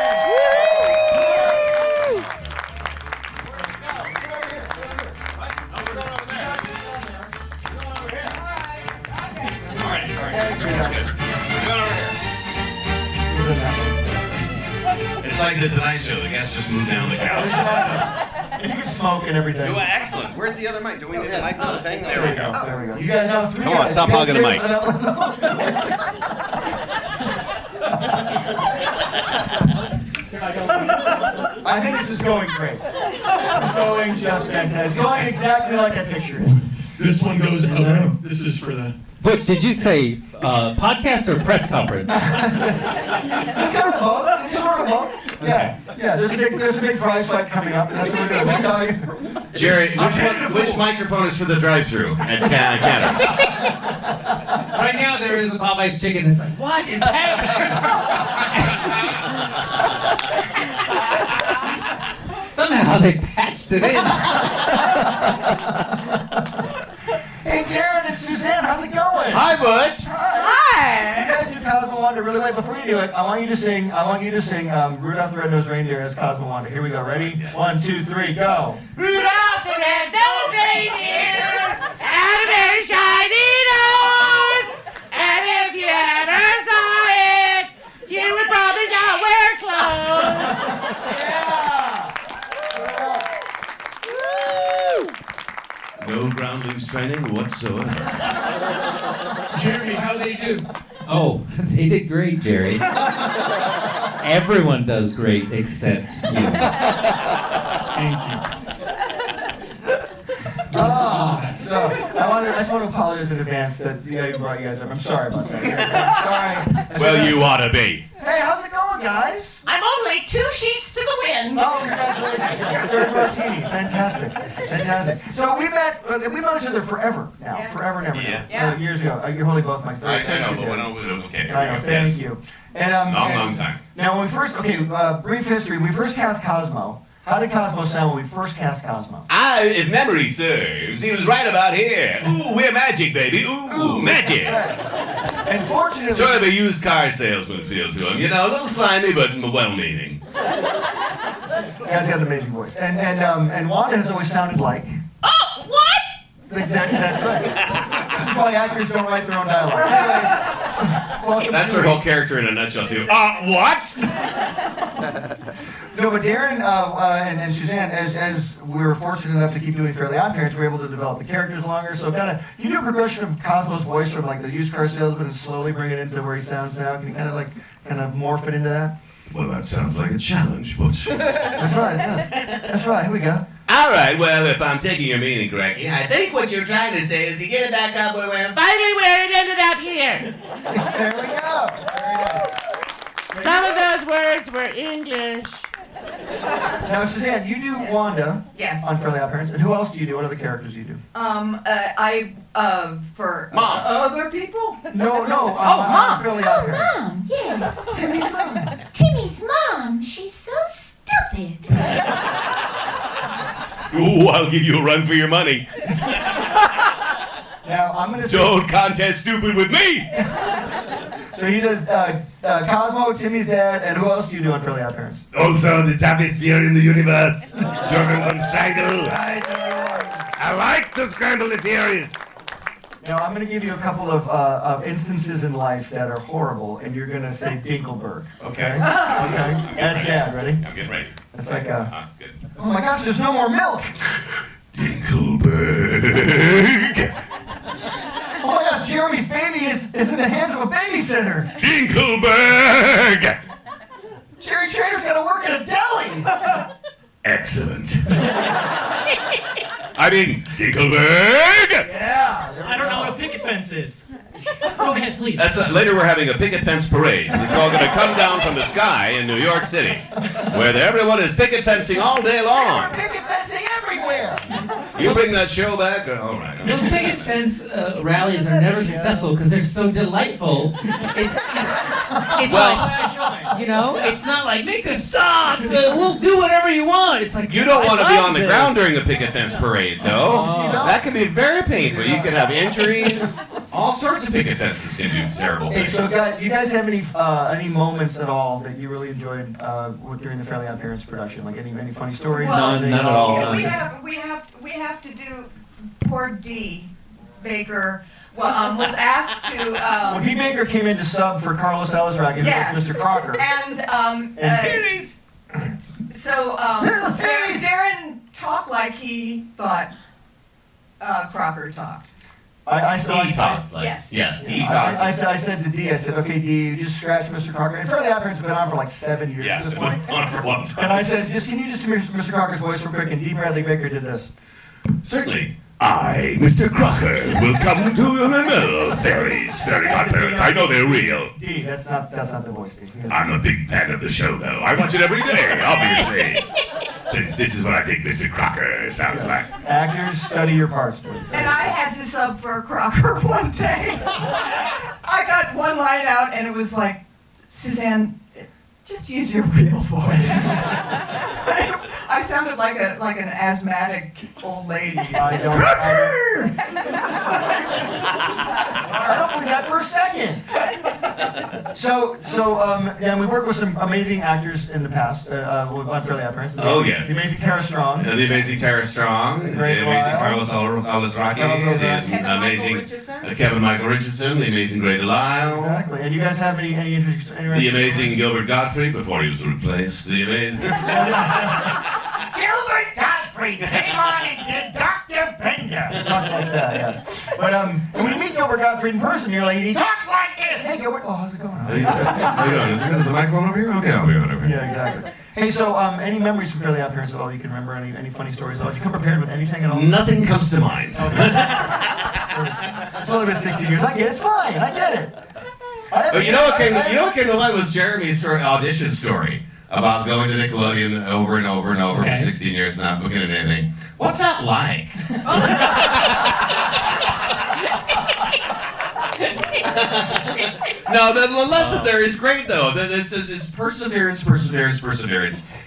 It's like the Tonight Show. The guests just moved down the couch. And you can smoke and everything. Well, excellent. Where's the other mic? Do we need the mic for the thing? There we go. There we go. You got now 3 Come on, guys. stop hogging the mic. I think this is going great. It's going just fantastic. Going exactly like I pictured it. This one goes up. This is for the. Butch, did you say podcast or press conference? It's kind of both. It's sort of both. Yeah. There's a big prize fight coming up, and that's what we're going to be. Jerry, which microphone is for the drive-through at Canada's? Right now there is a Popeye's chicken. It's like, what is happening? Somehow they patched it in. Hey, Daran and Suzanne, how's it going? Hi, Butch. Hi. You guys do Cosmo Wanda really wait, before you do it, I want you to sing Rudolph the Red-Nosed Reindeer as Cosmo wanted. Here we go. Ready? 1, 2, 3, go. Rudolph the red-nosed reindeer had a very shiny nose, and if you ever saw it, you would probably not wear clothes. No groundlings training whatsoever. Jeremy, how'd they do? Oh, they did great, Jerry. Everyone does great except you. Thank you. So I just want to apologize in advance that you brought you guys up. I'm sorry about that. I'm sorry. Well, you ought to be. Hey, how's it going, guys? I'm only 2 sheets to the wind. Oh, congratulations. Third martini. Fantastic. So we've known each other forever now. Yeah. Forever and ever now. Yeah. Years ago. You're holding both my I know, but we're okay. I know, thank you. And, Long time. Now, when we first, brief history. When we first cast Cosmo, how did Cosmo sound when we first cast Cosmo? If memory serves, he was right about here. Ooh, we're magic, baby. Ooh, magic. And fortunately... Sort of a used car salesman feel to him. You know, a little slimy, but well-meaning. Guy's got an amazing voice. And Wanda has always sounded like... Oh, what? That's right. This is why actors don't write their own dialogue. Anyway, That's her whole character in a nutshell, too. What? No, but Daran and Suzanne, as we were fortunate enough to keep doing Fairly OddParents, we were able to develop the characters longer. So can you do a progression of Cosmo's voice from like the used car salesman and slowly bring it into where he sounds now? Can you kind of morph it into that? Well, that sounds like a challenge, Butch. That's right, it does. That's right, here we go. All right, well, if I'm taking your meaning correctly, I think what you're trying to say is to get it back up where finally where it ended up here. There we go. Very nice. Some of those words were English. Now, Suzanne, you do Wanda Yes. on Fairly OddParents, and who else do you do? What other characters do you do? For Mom. other people? No, Mom. Fairly OddParents. Mom, yes. Timmy's mom. Timmy's mom, she's so stupid. Ooh, I'll give you a run for your money. Now, I'm going to Don't contest stupid with me. So he does Cosmo, Timmy's dad, and who else do you do on Fairly OddParents? Also, the toughest fear in the universe. German von Strangle. I like the scrambled theories. Now, I'm going to give you a couple of instances in life that are horrible, and you're going to say Dinkelberg. Okay. Okay? As dad, ready? I'm getting ready. It's like, Good. oh my gosh, there's no more milk! Dinkelberg. Oh my gosh, Jeremy's baby is in the hands of a babysitter! Dinkelberg. Jerry Trainor's got to work at a deli! Excellent. I mean, Dinkelberg. Yeah! I don't know what a picket fence is. Go ahead, please. Later we're having a picket fence parade. It's all going to come down from the sky in New York City, where everyone is picket fencing all day We're long. picket fencing everywhere! You bring that show back? All right. Those picket fence rallies are never successful because they're so delightful. It's Well- like, it's not like, make this stop, we'll do whatever you want. It's like, You don't want to be I on the love ground this. during a picket fence parade, though. That can be very painful. You can have injuries. All sorts of picket fences can do terrible Hey, things. so guys, do you guys have any moments at all that you really enjoyed during the Fairly OddParents production? Like any funny stories? Well, None at all. We have to do poor D. Baker. Well, was asked to. When Pete Baker came in to sub for Carlos Elizrak and Yes. Mr. Crocker. And Theories. So Theories. Daran talked like he thought Crocker talked. I Detox, like Yes. yes, I detox. said to D, I said, okay, D, you just scratch Mr. Crocker. And Fairly OddParents has been on for like 7 years Yeah, at this it's point. been on for a long And time. I said, can you just do Mr. Crocker's voice real quick? And D. Bradley Baker did this. Certainly. I, Mr. Crocker, will come to you in the middle of fairies, Fairly OddParents. I know they're real. D, that's not the voice, D. I'm a big fan of the show, though. I watch it every day, obviously. Since this is what I think Mr. Crocker sounds like. Actors, study your parts, please. And I had to sub for Crocker one day. I got one line out, and it was like, Suzanne, just use your real voice. I sounded like an asthmatic old lady. I don't believe that for a second. Yeah, we worked with some amazing actors in the past on Fairly OddParents. Oh, yes. The amazing Tara Strong. The amazing Tara Strong. The amazing Carlos Alazraki. The amazing Kevin Michael Richardson. The amazing Grey Delisle. Exactly. And you guys have any interest? The amazing Gilbert Gottfried before he was replaced. The amazing. Gilbert Gottfried came on and did Dr. Bender. Talk like that, yeah. But when you meet Gilbert Gottfried in person, you're like, he talks like this. Hey, Gilbert. Oh, how's it going? How you doing? Is the microphone over here? Okay, I'll be right over here. Yeah, exactly. Hey, so any memories from Fairly OddParents at all you can remember? Any funny stories at all? Did you come prepared with anything at all? Nothing comes to mind. It's only been 16 years. I get it. It's fine. I get it. But you know what came to mind was Jeremy's audition story about going to Nickelodeon over and over and over for 16 years, not booking at anything. What's that like? No, the lesson there is great though. It's perseverance.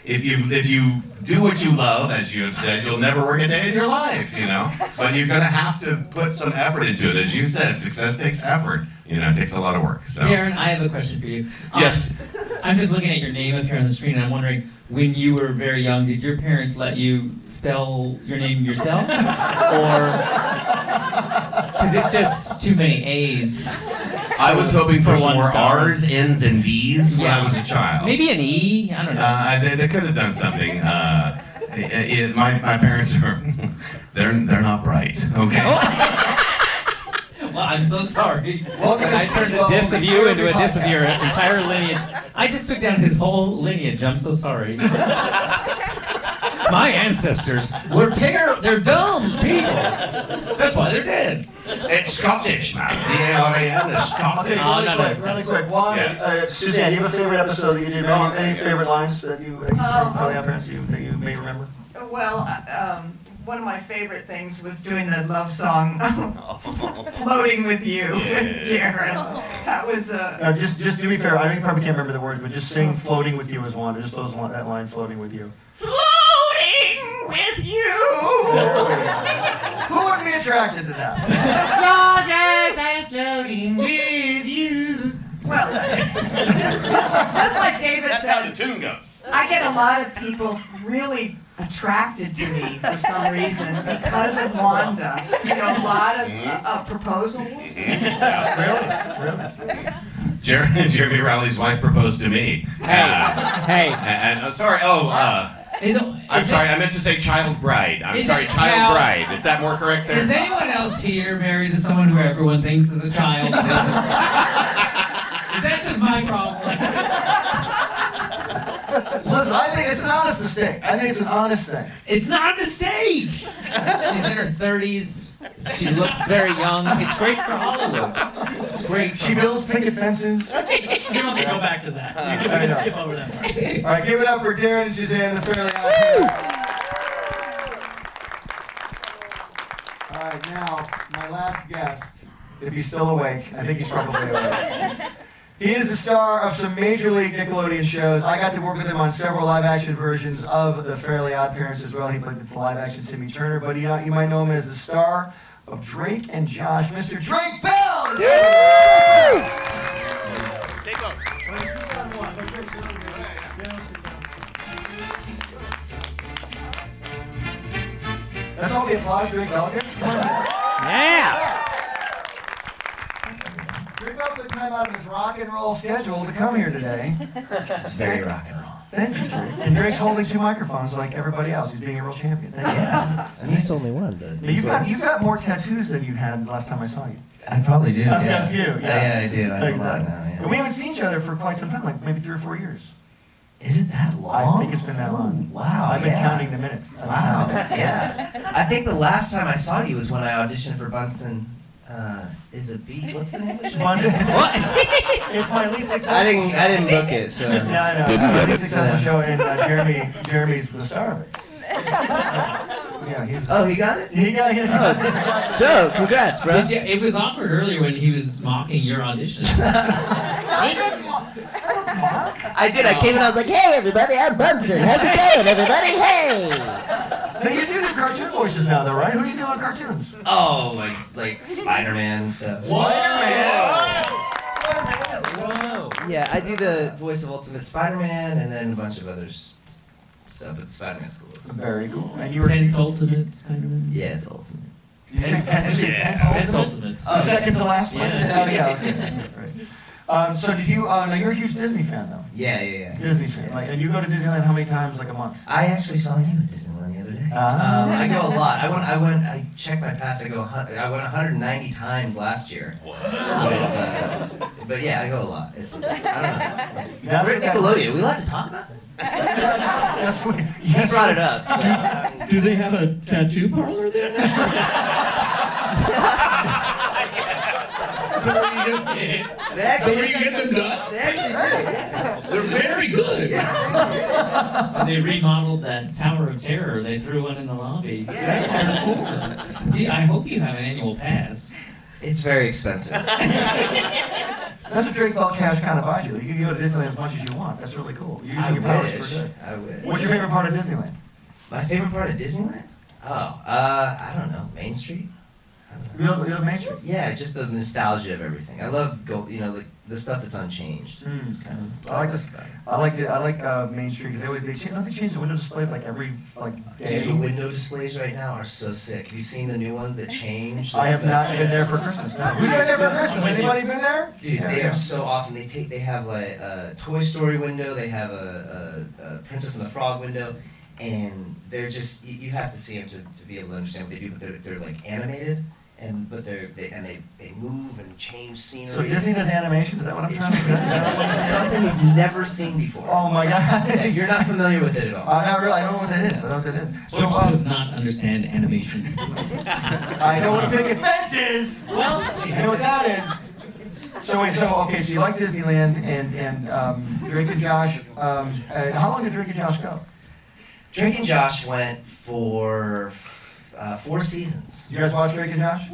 If you do what you love, as you have said, you'll never work a day in your life, you know. But you're gonna have to put some effort into it, as you said. Success takes effort. You know, it takes a lot of work. So. Daran, I have a question for you. Yes. I'm just looking at your name up here on the screen, and I'm wondering, when you were very young, did your parents let you spell your name yourself, or because it's just too many A's? I was hoping for more R's, N's, and D's when I was a child. Maybe an E. I don't know. They could have done something. My parents are they're not bright. Okay. Well, I'm so sorry. I turned a diss of you into a diss of your entire lineage. I just took down his whole lineage. I'm so sorry. My ancestors were they're dumb people. That's why they're dead. It's Scottish, man. D-A-R-A-N is Scottish. Really quick. Juan, Yes. Suzanne, you have a favorite episode that you did? Any favorite lines that you from Fairly OddParents that you may remember? Well, one of my favorite things was doing the love song "Floating with You" with Daran. That was just to be fair, I know you probably can't remember the words, but just sing "Floating with You" as one. Just that line, "Floating with You." Floating with you. Who would be attracted to that? As long as I'm floating with you. Well, just like David That's said, how the tune goes. I get a lot of people really attracted to me for some reason because of Wanda. You know, a lot of proposals. Really? Jeremy Rowley's wife proposed to me. Hey. And sorry. I'm sorry. I meant to say child bride. I'm sorry, child bride. Is that more correct there? Is anyone else here married to someone who everyone thinks is a child? Is that just my problem? Listen, I think it's an honest mistake. I think it's an honest thing. It's not a mistake. She's in her 30s. She looks very young. It's great for Hollywood. It's great. She builds picket fences. You don't have to go back to that. You can skip over that part. All right, give it up for Daran and Suzanne, the Fairly OddParents. All right, now, my last guest, if he's still awake, I think he's probably awake. He is the star of some major league Nickelodeon shows. I got to work with him on several live-action versions of the Fairly OddParents as well. He played the live-action Timmy Turner, but you might know him as the star of Drake and Josh, Mr. Drake Bell! Take over. That's all the applause Drake Bell gets? Yeah! Drake Bell took time out of his rock and roll schedule to come here today. It's very rock and roll. Thank you, Drake. And Drake's holding 2 microphones like everybody else. He's being a real champion. Thank you. At least only one, but Now, you've got more tattoos than you had last time I saw you. I probably do. I've got a few. Yeah, I do. I have a lot Exactly. now. Yeah. And we haven't seen each other for quite some time, like maybe 3 or 4 years. Is it that long? I think it's been that long. Wow. I've been counting the minutes. Wow. Yeah. I think the last time I saw you was when I auditioned for Bunsen. Is it B? What's the name of the show? What? It's my least successful I didn't book it, so. Yeah, I know. Didn't My get least it. successful show, and Jeremy's the star of it. Yeah, he got it? He got it. Oh, dope. Congrats, bro. It was awkward earlier when he was mocking your audition. I did. I came in, I was like, hey, everybody, I'm Bunsen. How's it going, everybody? Hey! So you do the cartoon voices now, though, right? Who do you do on cartoons? Oh, like Spider-Man and stuff. Spider-Man! Yeah, I do the voice of Ultimate Spider-Man and then a bunch of others stuff, but Spider-Man's cool. Very cool. And you were Ultimate Spider-Man? Yeah, it's Ultimate. Ultimate. Second to last one? Yeah. Oh, yeah, okay. Right. So did you, now you're a huge Disney fan though? Yeah. Disney fan. Like, and you go to Disneyland how many times, like a month? I actually saw you at Disneyland the other day. I go a lot. I checked my pass, I went 190 times last year. But yeah, I go a lot. I don't know. We're at Nickelodeon. Are we allowed to talk about it? He brought it up. So, Do they have a tattoo parlor there? So where you get them done? They actually do. They're very good. And they remodeled that Tower of Terror. They threw one in the lobby. That's kind of cool. Gee, I hope you have an annual pass. It's very expensive. That's what Drake Bell Cash kind of buys you. You can go to Disneyland as much as you want. That's really cool. You use your powers for good. I wish. What's your favorite part of Disneyland? My favorite part of Disneyland? Oh, I don't know. Main Street? You love Main Street? Yeah, just the nostalgia of everything. I love the stuff that's unchanged. It's kind of, I like Main Street because they change the window displays like every day. Dude, the window displays right now are so sick. Have you seen the new ones that change? I have not been there for Christmas. No. Who's been there for Christmas? Anybody been there? Dude, they are so awesome. They have like a Toy Story window. They have a Princess and the Frog window, and they're just you have to see them to be able to understand what they do. But they're like animated. But they move and change scenery. So Disney does animation? Is that what I'm trying to do? It's something you've never seen before. Oh my God! You're not familiar with it at all. I'm not really. I don't know what that is. I don't know what that is. Butch does not understand animation. I know what a picket fence is. Well, I know what that is. So you like Disneyland and Drake and Josh. How long did Drake and Josh go? Drake and Josh went for 4 seasons. You guys watch Drake and Josh?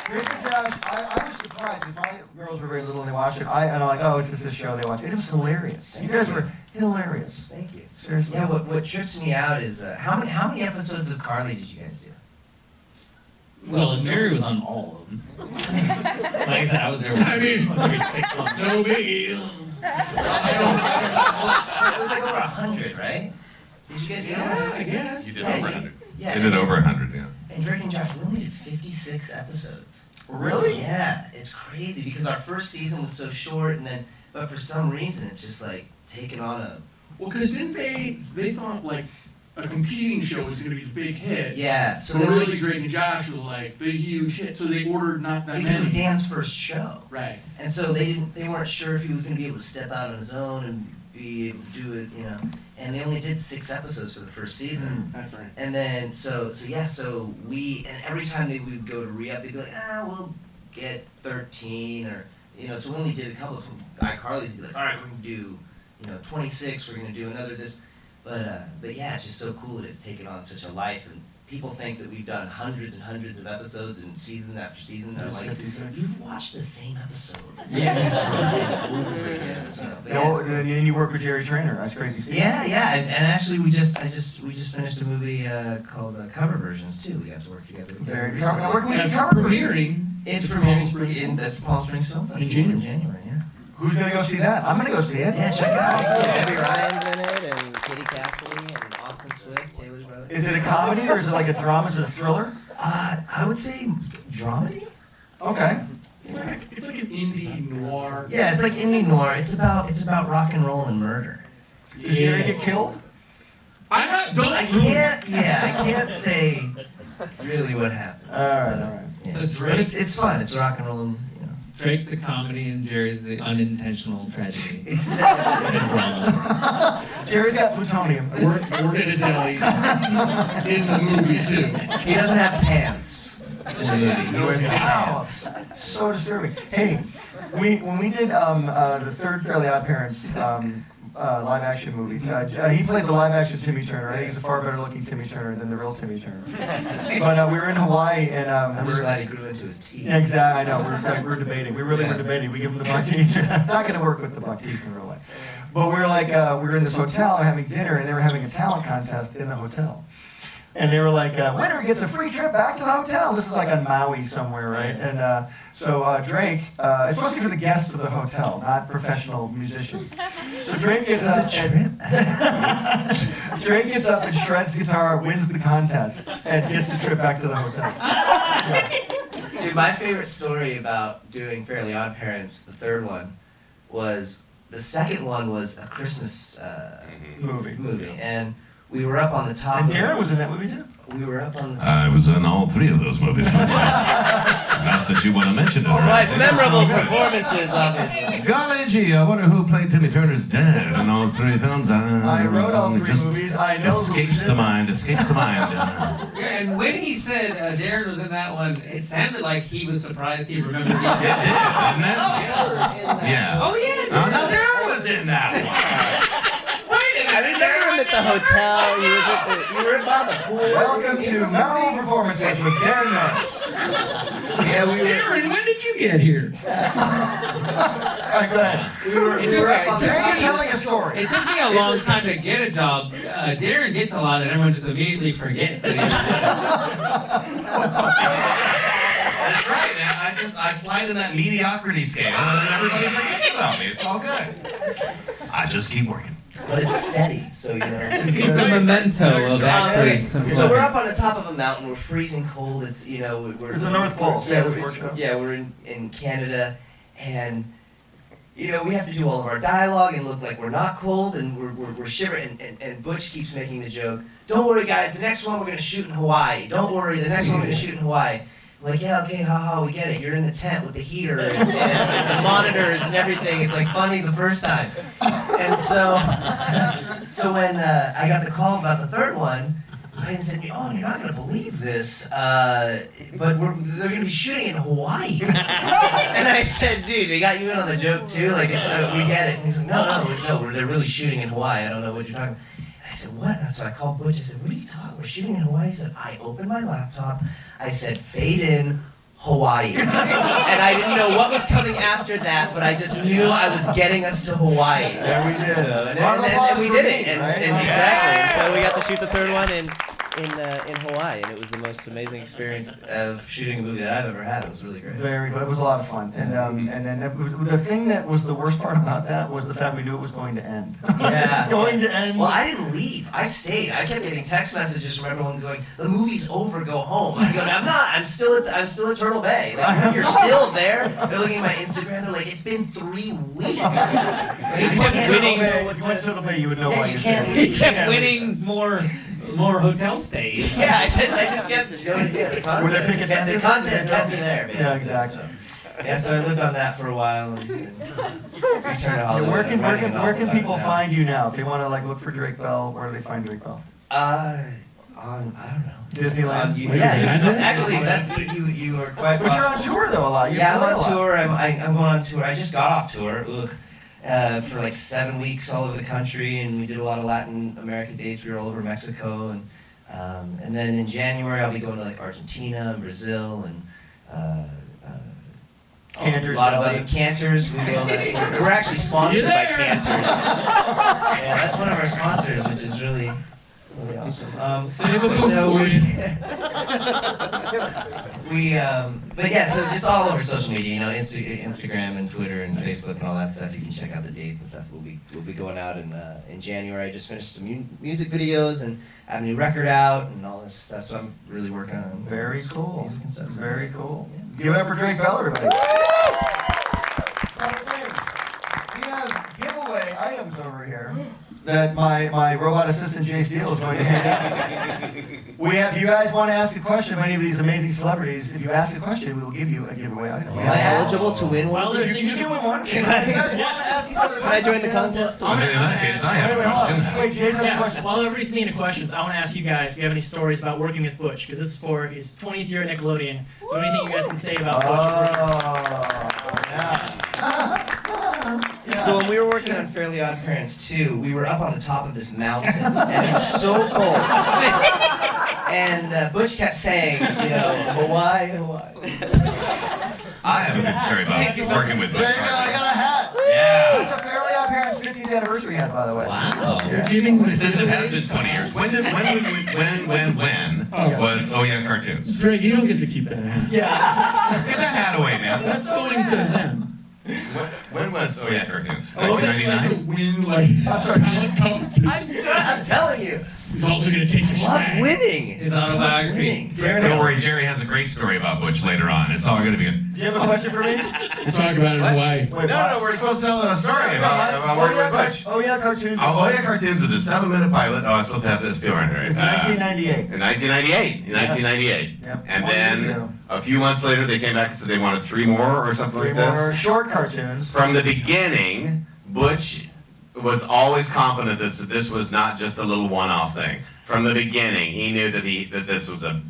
Drake and Josh, I was surprised because my girls were very little and they watched it. And I'm like, oh, it's just this show they watch. It was hilarious. You guys were hilarious. Thank you. Seriously. Yeah, what trips me out is how many episodes of Carly did you guys do? Well, Jerry was on all of them. Like I said, I was there. Every 6 months. No biggie. It was like over 100, right? Did you guys do that? I guess. You did over 100. Yeah. You did over 100, yeah. And Drake and Josh, we only did 56 episodes. Really? Yeah, it's crazy because our first season was so short, but for some reason it's just like taking on a. Well, because didn't they thought like a competing show was going to be the big hit. Yeah. So really, Drake and Josh was like the huge hit. So they ordered not that because it was many. Dan's first show. Right. And so they weren't sure if he was going to be able to step out on his own and be able to do it, And they only did 6 episodes for the first season. That's right. And then so every time they would go to re-up, they'd be like, we'll get 13 or so we only did a couple of iCarly's. Be like, all right, we're gonna do 26. We're gonna do another this, but yeah, it's just so cool that it's taken on such a life and. People think that we've done hundreds and hundreds of episodes and season after season. And I'm like, you've watched the same episode. And you work with Jerry Trainor. That's crazy. Yeah. And actually, we just finished a movie called Cover Versions too. We got to work together. That's premiering. It's premiering in the Palm Springs Film Festival in January. Yeah. Who's gonna go see that? I'm gonna go see it. Yeah, check it out. Debbie Ryan's in it, and Kitty Castle, and Austin Swift, Taylor's brother. Is it a comedy or is it like a drama? Is it a thriller? I would say dramedy. Okay. It's like an indie noir. Yeah, it's like indie noir. It's about rock and roll and murder. Does Jerry get killed? I'm not. Don't. I can't say really what happens. All right. Yeah. So Drake, but it's fun. It's rock and roll and. Drake's the comedy and Jerry's the unintentional tragedy. Exactly. And drama. Jerry's got plutonium. Work at a deli in the movie too. He doesn't have pants. He wears pants. So disturbing. Hey, when we did the third Fairly OddParents live action movie, he played the live action Timmy Turner. I think he's a far better looking Timmy Turner than the real Timmy Turner. But we were in Hawaii and I'm just glad he grew into his teeth. Yeah, exactly. I know. We're debating. We really were debating. We give him the buck teeth. It's not going to work with the buck teeth in real life. But we were in this hotel having dinner, and they were having a talent contest in the hotel. And they were like, winner gets a free trip back to the hotel. This is like on Maui somewhere, right? And so Drake, it's supposed to be for the guests of the hotel, not professional musicians. So Drake gets up and Drake gets up and shreds guitar, wins the contest, and gets the trip back to the hotel. Yeah. Dude, my favorite story about doing Fairly Odd Parents, the third one, was the second one was a Christmas movie, and we were up on the top. And Daran was in that movie too? We were up on the top. I was in all 3 of those movies. Not that you want to mention it. Right, memorable performances, obviously. Golly gee, I wonder who played Timmy Turner's dad in those 3 films. I wrote all 3 just movies. I know escapes the mind. Yeah, and when he said Daran was in that one, it sounded like he was surprised he remembered. It did, didn't it? Yeah. Oh yeah. No, Daran was in that one. I remember him at the hotel. He was at the. You were by the pool. Welcome to Memorable Performances with Daran Norris. Yeah, Daran, when did you get here? Alright, go ahead. We were up on the Drake top. is telling a story. It took me a long time to get a job. Daran gets a lot, and everyone just immediately forgets that he That's right, man. I slide in that mediocrity scale, and everybody forgets about me. It's all good. I just keep working. But it's steady, so you know. It's the memento of actors. So we're up on the top of a mountain. We're freezing cold. It's we're It's the North Pole. Yeah, we're in Canada, and we have to do all of our dialogue and look like we're not cold, and we're shivering. And Butch keeps making the joke. Don't worry, guys. The next one we're gonna shoot in Hawaii. Don't worry. The next one we're gonna shoot in Hawaii. Like, yeah, okay, haha, we get it. You're in the tent with the heater and the monitors and everything. It's like funny the first time. And so when I got the call about the third one, Ryan said, oh, you're not going to believe this, but they're going to be shooting in Hawaii. And I said, dude, they got you in on the joke too? Like, we get it. And he's like, no, they're really shooting in Hawaii. I don't know what you're talking about. I said, what? So I called Butch. I said, what are you talking? We're shooting in Hawaii. He said, I opened my laptop. I said, fade in Hawaii. And I didn't know what was coming after that, but I just knew I was getting us to Hawaii. There we did. And we did it. And exactly. And so we got to shoot the third one in Hawaii, and it was the most amazing experience of shooting a movie that I've ever had. It was really great. Very good. It was a lot of fun. And then the thing that was the worst part about that was the fact we knew it was going to end. Yeah. It was going to end. Well, I didn't leave. I stayed. I kept getting text messages from everyone going, "The movie's over. Go home." I go, "I'm not. I'm still at Turtle Bay. Like, you're still there." They're looking at my Instagram. They're like, "It's been 3 weeks." If you went to Turtle Bay, you would know why you you're can't there. He kept winning more hotel stays. Yeah, I just kept going. Yeah, the contest. Were there picket fences? The contest kept me there. Basically. Yeah, exactly. So I lived on that for a while and returned to Hollywood. Where can people find you now? If they want to look for Drake Bell, where do they find Drake Bell? I don't know. Disneyland. Actually, that's you are quite. But you're on tour though a lot. I'm on tour. I'm going on tour. I just got off tour. For like 7 weeks all over the country, and we did a lot of Latin America dates. We were all over Mexico, and then in January I'll be going to like Argentina and Brazil and Cantor's a lot of Valley. other Cantors. We're actually sponsored by Cantors. Yeah, that's one of our sponsors, which is really awesome. But yeah, so just all over social media, Instagram and Twitter and Facebook and all that stuff. You can check out the dates and stuff. We'll be going out in January. I just finished some music videos and I have a new record out and all this stuff. So I'm really working on Very cool. music and stuff. Very cool. Give it up for Drake Bell, everybody. We have giveaway items over here that my robot assistant Jace Diehl is going to hand out. If you guys want to ask a question of any of these amazing celebrities, if you ask a question, we will give you a giveaway item. Am I eligible to win one? You can win one. Can I join the contest? In that case, I have a question. Wait, Jason has a Yeah, question. while everybody's thinking of questions, I want to ask you guys if you have any stories about working with Butch, because this is for his 20th year at Nickelodeon. So anything you guys can say about Butch? Yeah. So when we were working on Fairly Odd Parents 2, we were up on the top of this mountain, and it was so cold. And Butch kept saying, Hawaii, Hawaii. I have a good story about working with Butch There you go, I Hartman. got a hat. Yeah. It's the Fairly Odd Parents 50th anniversary hat, by by the way. Wow. You're giving me Since it has been 20 years. When was Oh Yeah Cartoons? Drake, you don't get to keep that hat. Yeah. Get that hat away, man. That's going to them. When was Oh Yeah Cartoons? Oh, to 1999? win like talent competition. I'm telling you. He's also going to take your Love swag. winning. His autobiography. Don't worry, Jerry has a great story about Butch later on. It's all going to be good. Do you have a question for me? We'll talk about it in Hawaii. No, we're supposed to tell a story about working with Butch. Oh Yeah Cartoons. Oh Yeah Cartoons with a 7-minute pilot. Oh, I'm supposed to have this too, aren't I? It's 1998. In 1998. Yep. And 20 years ago. then a few months later, they came back and said they wanted 3 more or something Three like more this. short cartoons. From the beginning, Butch was always confident that this was not just a little one-off thing. From the beginning, he knew that this was a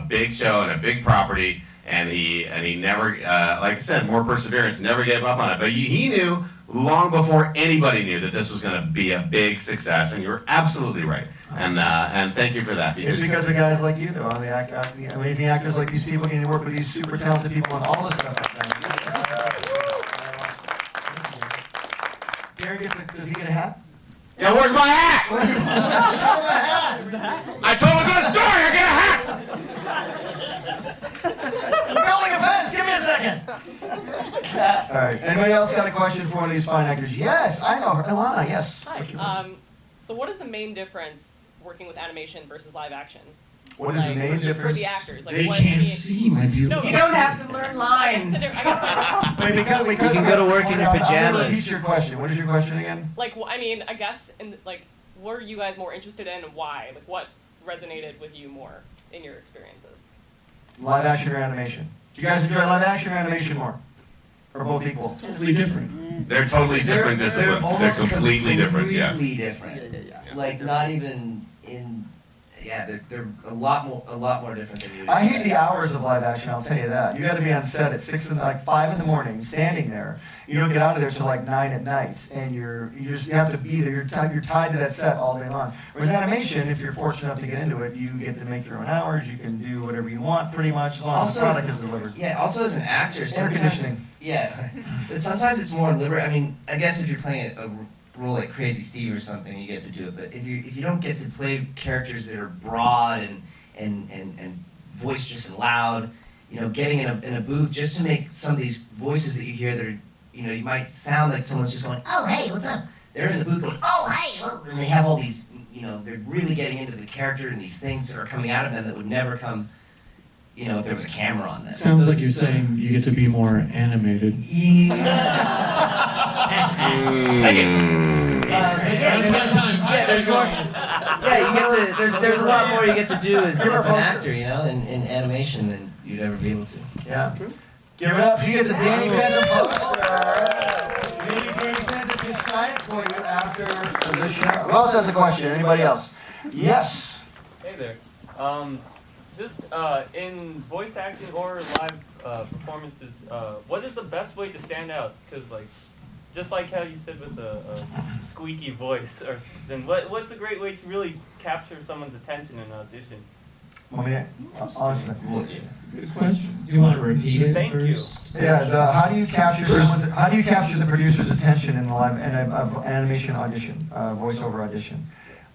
big show and a big property, and he never, like I said, more perseverance, never gave up on it. But he knew long before anybody knew that this was going to be a big success, and you were absolutely right. And thank you for that. It's because of guys like you, though. The amazing actors like these people getting to work with these super talented people and all this stuff. Gary does he get a hat? Yeah, where's my hat? I told him to go to the store. I get a hat. Building a fence. Give me a second. All right. Anybody else got a question for one of these fine actors? Yes, I know her. Ilana, yes. Hi. So what is the main difference working with animation versus live action? What is the main for difference? the actors? Like, They what, can't see, my beautiful. No, You don't have to learn lines. I guess Wait, because You can go to work in your I'm gonna pajamas. repeat your question. What is your question again? I guess, what are you guys more interested in and why? Like, what resonated with you more in your experiences? Live action or animation? Do you guys enjoy live action or animation more? Or both equal? Totally different. They're totally different disciplines. They're almost completely different. Yes. Completely different. Like not even in. Yeah, they're a lot more different than you. I hate the hours of live action, I'll tell you that. You gotta be on set at 5 in the morning, standing there. You don't get out of there till like 9 at night, and you have to be there. You're tied to that set all day long. With animation, if you're fortunate enough to get into it, you get to make your own hours. You can do whatever you want, pretty much, as long as the product is delivered. Yeah, also as an actor, Air conditioning. Yeah, but sometimes it's more I mean, I guess if you're playing a role like Crazy Steve or something, you get to do it. But if you don't get to play characters that are broad and boisterous and loud, getting in a booth just to make some of these voices that you hear that are, you might sound like someone's just going, oh hey, what's up? They're in the booth going, oh hey, and they have all these, they're really getting into the character and these things that are coming out of them that would never come, if there was a camera on them. Sounds like you're saying you get to be more animated. There's more. Yeah, you get to. There's a lot more you get to do as an actor, in animation than you'd ever be able to. Yeah. Give it up. She gets a Danny Phantom poster. Maybe Danny Phantom can sign it for you after the show. Who else has a question? Anybody else? Yes. Hey there. Just in voice acting or live performances, what is the best way to stand out? Because just like how you said with the squeaky voice, then what's a great way to really capture someone's attention in an audition? Good question. Do you want to repeat it Thank first? you. Yeah. How do you capture the producer's attention in an animation audition, voiceover audition?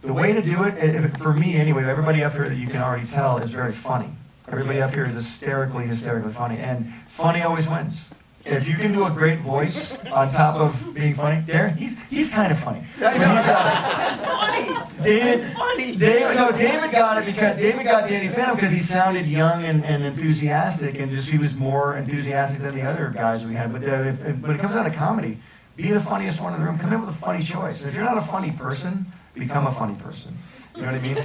The way to do it, for me anyway, everybody up here that you can already tell is very funny. Everybody up here is hysterically funny, and funny always wins. If you can do a great voice on top of being funny, Daran, he's kind of funny. David got it because David got Danny Phantom because he sounded young and enthusiastic, and he was more enthusiastic than the other guys we had. But when it comes down to comedy, be the funniest one in the room. Come in with a funny choice. If you're not a funny person, become a funny person. You know what I mean?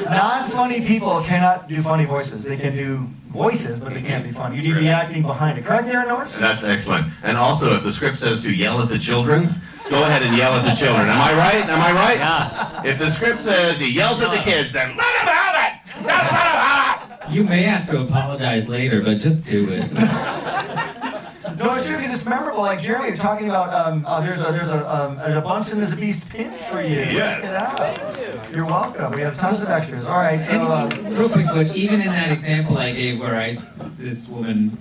Non-funny people cannot do funny voices. They can do voices, but they can't be funny. You need to be acting behind it. Correct, Daran, Norris? That's excellent. And also, if the script says to yell at the children, go ahead and yell at the children. Am I right? Am I right? Yeah. If the script says he yells at the kids, then let him have it! Just let him have it! You may have to apologize later, but just do it. No, it's true because it's memorable. Like Jeremy, you're talking about there's a Bunsen is a Beast pinch for you. Yes. Check it out. You're welcome. We have tons of extras. All right. So And real quick, Butch, even in that example I gave where this woman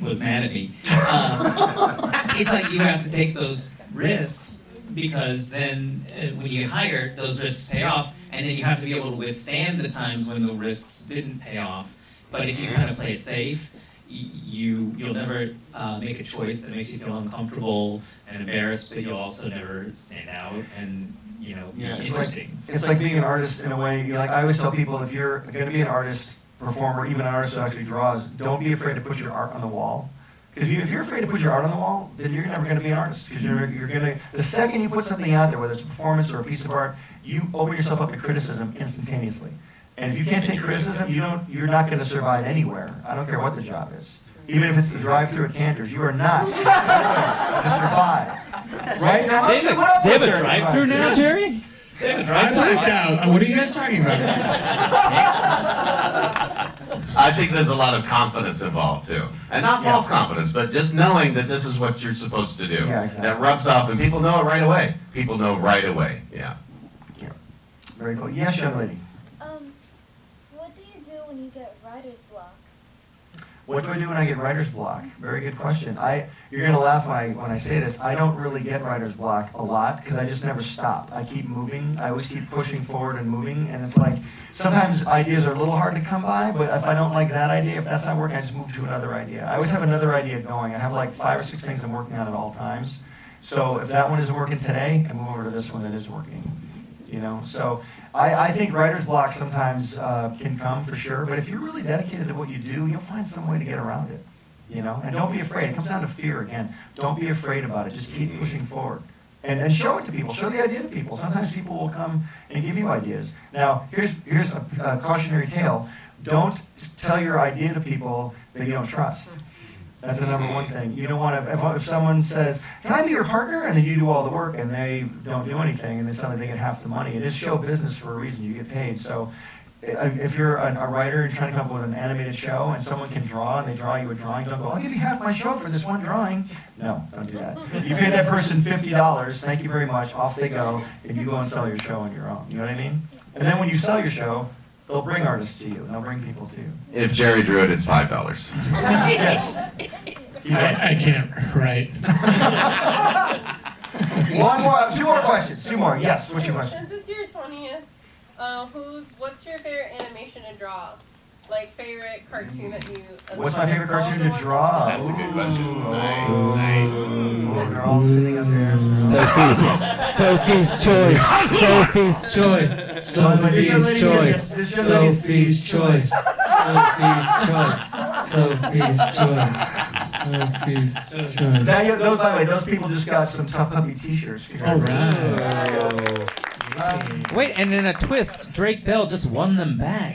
was mad at me, it's like you have to take those risks because then when you get hired, those risks pay off, and then you have to be able to withstand the times when the risks didn't pay off. But if you kind of play it safe, you'll never make a choice that makes you feel uncomfortable and embarrassed, but you'll also never stand out and be interesting. It's like being an artist in a way. Like I always tell people, if you're going to be an artist, performer, even an artist who actually draws, don't be afraid to put your art on the wall. Because if you're afraid to put your art on the wall, then you're never going to be an artist. Because you're going to, the second you put something out there, whether it's a performance or a piece of art, you open yourself up to criticism instantaneously. And if you can't take criticism, you're not going to survive anywhere. I don't care what the job is. Even if it's the drive-through at Cantor's, you are not to survive. Right now, they have a drive-through now, Jerry? They have a drive-through? What are you guys talking about? I think there's a lot of confidence involved too, and not false confidence, but just knowing that this is what you're supposed to do. Yeah, exactly. That rubs off, and people know it right away. People know right away. Yeah. Very cool. Yes, young lady. What do you do when you get writer's block? What do I do when I get writer's block? Very good question. You're gonna laugh when I say this. I don't really get writer's block a lot because I just never stop. I keep moving. I always keep pushing forward and moving, and it's like sometimes ideas are a little hard to come by. But if I don't like that idea, if that's not working, I just move to another idea. I always have another idea going. I have like 5 or 6 things I'm working on at all times. So if that one isn't working today, I move over to this one that is working. So I think writer's block sometimes can come for sure, but if you're really dedicated to what you do, you'll find some way to get around it, and don't be afraid. It comes down to fear again. Don't be afraid about it. Just keep pushing forward and show it to people. Show the idea to people. Sometimes people will come and give you ideas. Now, here's a cautionary tale. Don't tell your idea to people that you don't trust. That's the number one thing. You don't want to, if someone says, can I be your partner? And then you do all the work and they don't do anything and then suddenly they get half the money. It is show business for a reason. You get paid. So if you're a writer and you're trying to come up with an animated show and someone can draw and they draw you a drawing, don't go, I'll give you half my show for this one drawing. No, don't do that. You pay that person $50, thank you very much, off they go, and you go and sell your show on your own. You know what I mean? And then when you sell your show, they'll bring artists to you. And they'll bring people to you. If Jerry drew it, it's $5. I can't write. Two more questions. Two more. Yes. What's your question? Since it's your 20th, what's your favorite animation to draw? Like favorite cartoon that you. What's my favorite cartoon to draw? That's a good question. Nice. They're all sitting up there. Sophie's choice. Sophie's choice. Sophie's choice. Sophie's choice. Sophie's choice. Sophie's choice. Sophie's choice. By the way, those people just got some Tough Puppy T-shirts. All right. Wait, and in a twist, Drake Bell just won them back.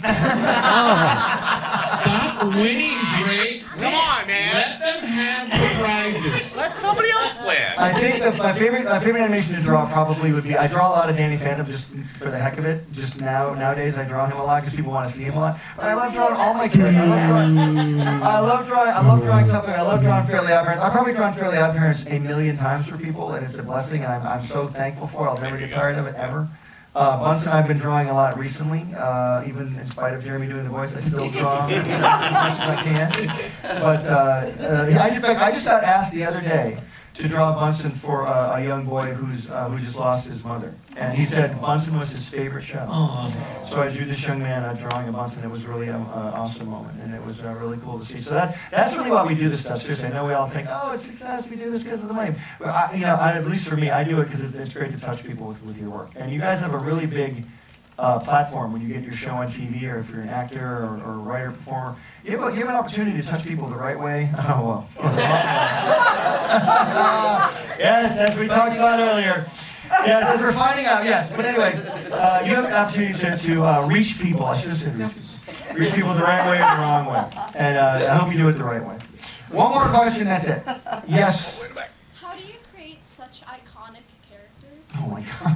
Stop winning, Drake. Come on, man. Let them have the prizes. Let somebody else win. I think my favorite animation to draw probably would be, I draw a lot of Danny Phantom just for the heck of it. Just nowadays I draw him a lot because people want to see him a lot. But I love drawing all my characters. I love drawing something. I love drawing Fairly OddParents. I've probably drawn Fairly OddParents 1,000,000 times for people, and it's a blessing, and I'm so thankful for it. I'll never get tired of it ever. Bunsen I've been drawing a lot recently, even in spite of Jeremy doing the voice, I still draw as much as I can. But in fact, I just got asked the other day to draw Bunsen for a young boy who just lost his mother. And he said Bunsen was his favorite show. Aww. So I drew this young man drawing a Bunsen. It was really an awesome moment, and it was really cool to see. So that's really why we do this stuff. Seriously, I know we all think, oh, it's success, we do this because of the money. But at least for me, I do it because it's great to touch people with your work. And you guys have a really big platform when you get your show on TV, or if you're an actor or a writer, performer. You have an opportunity to touch people the right way. Oh, well. Yes, as we talked about earlier. Yes, as we're finding out, yes. But anyway, you have an opportunity to reach people. I should have said reach people the right way or the wrong way. And I hope you do it the right way. One more question, that's it. Yes. How do you create such iconic characters? Oh my God.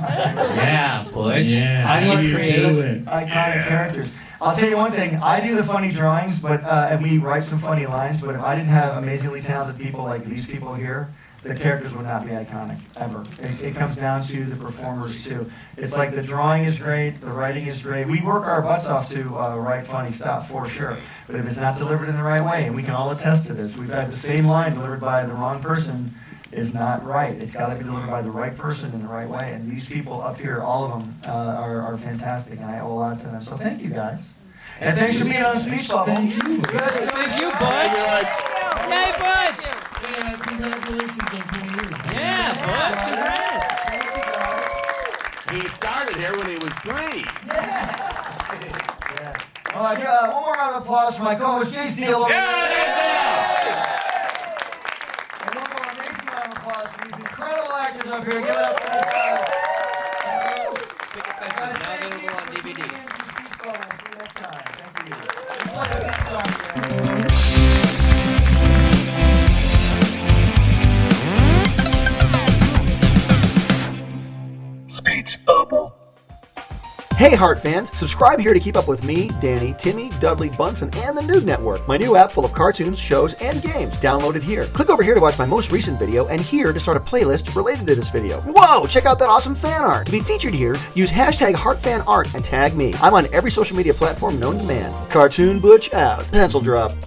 Yeah, Butch. Yeah. How do you create iconic characters? I'll tell you one thing. I do the funny drawings, but and we write some funny lines. But if I didn't have amazingly talented people like these people here, the characters would not be iconic ever. It comes down to the performers too. It's like the drawing is great, the writing is great. We work our butts off to write funny stuff for sure. But if it's not delivered in the right way, and we can all attest to this, we've had the same line delivered by the wrong person is not right. It's got to be delivered by the right person in the right way. And these people up here, all of them, are fantastic, and I owe a lot to them. So thank you guys. And thanks for being on Speech Bubble. Thank you. Thank you, Butch. Yay, Butch. Yeah, congratulations on 20 years. Yeah, Butch. Congrats. He started here when he was 3. All right, one more round of applause for my co-host, Jace Diehl. And one more amazing round of applause for these incredible actors up here. Give it up for these guys. Picket Fence is now available on DVD. See you next time. Thank you. Speech Bubble. Hey Heart fans, subscribe here to keep up with me, Danny, Timmy, Dudley, Bunsen, and the Noog Network, my new app full of cartoons, shows, and games. Download it here. Click over here to watch my most recent video, and here to start a playlist related to this video. Whoa, check out that awesome fan art. To be featured here, use hashtag HeartFanArt and tag me. I'm on every social media platform known to man. Cartoon Butch out. Pencil drop.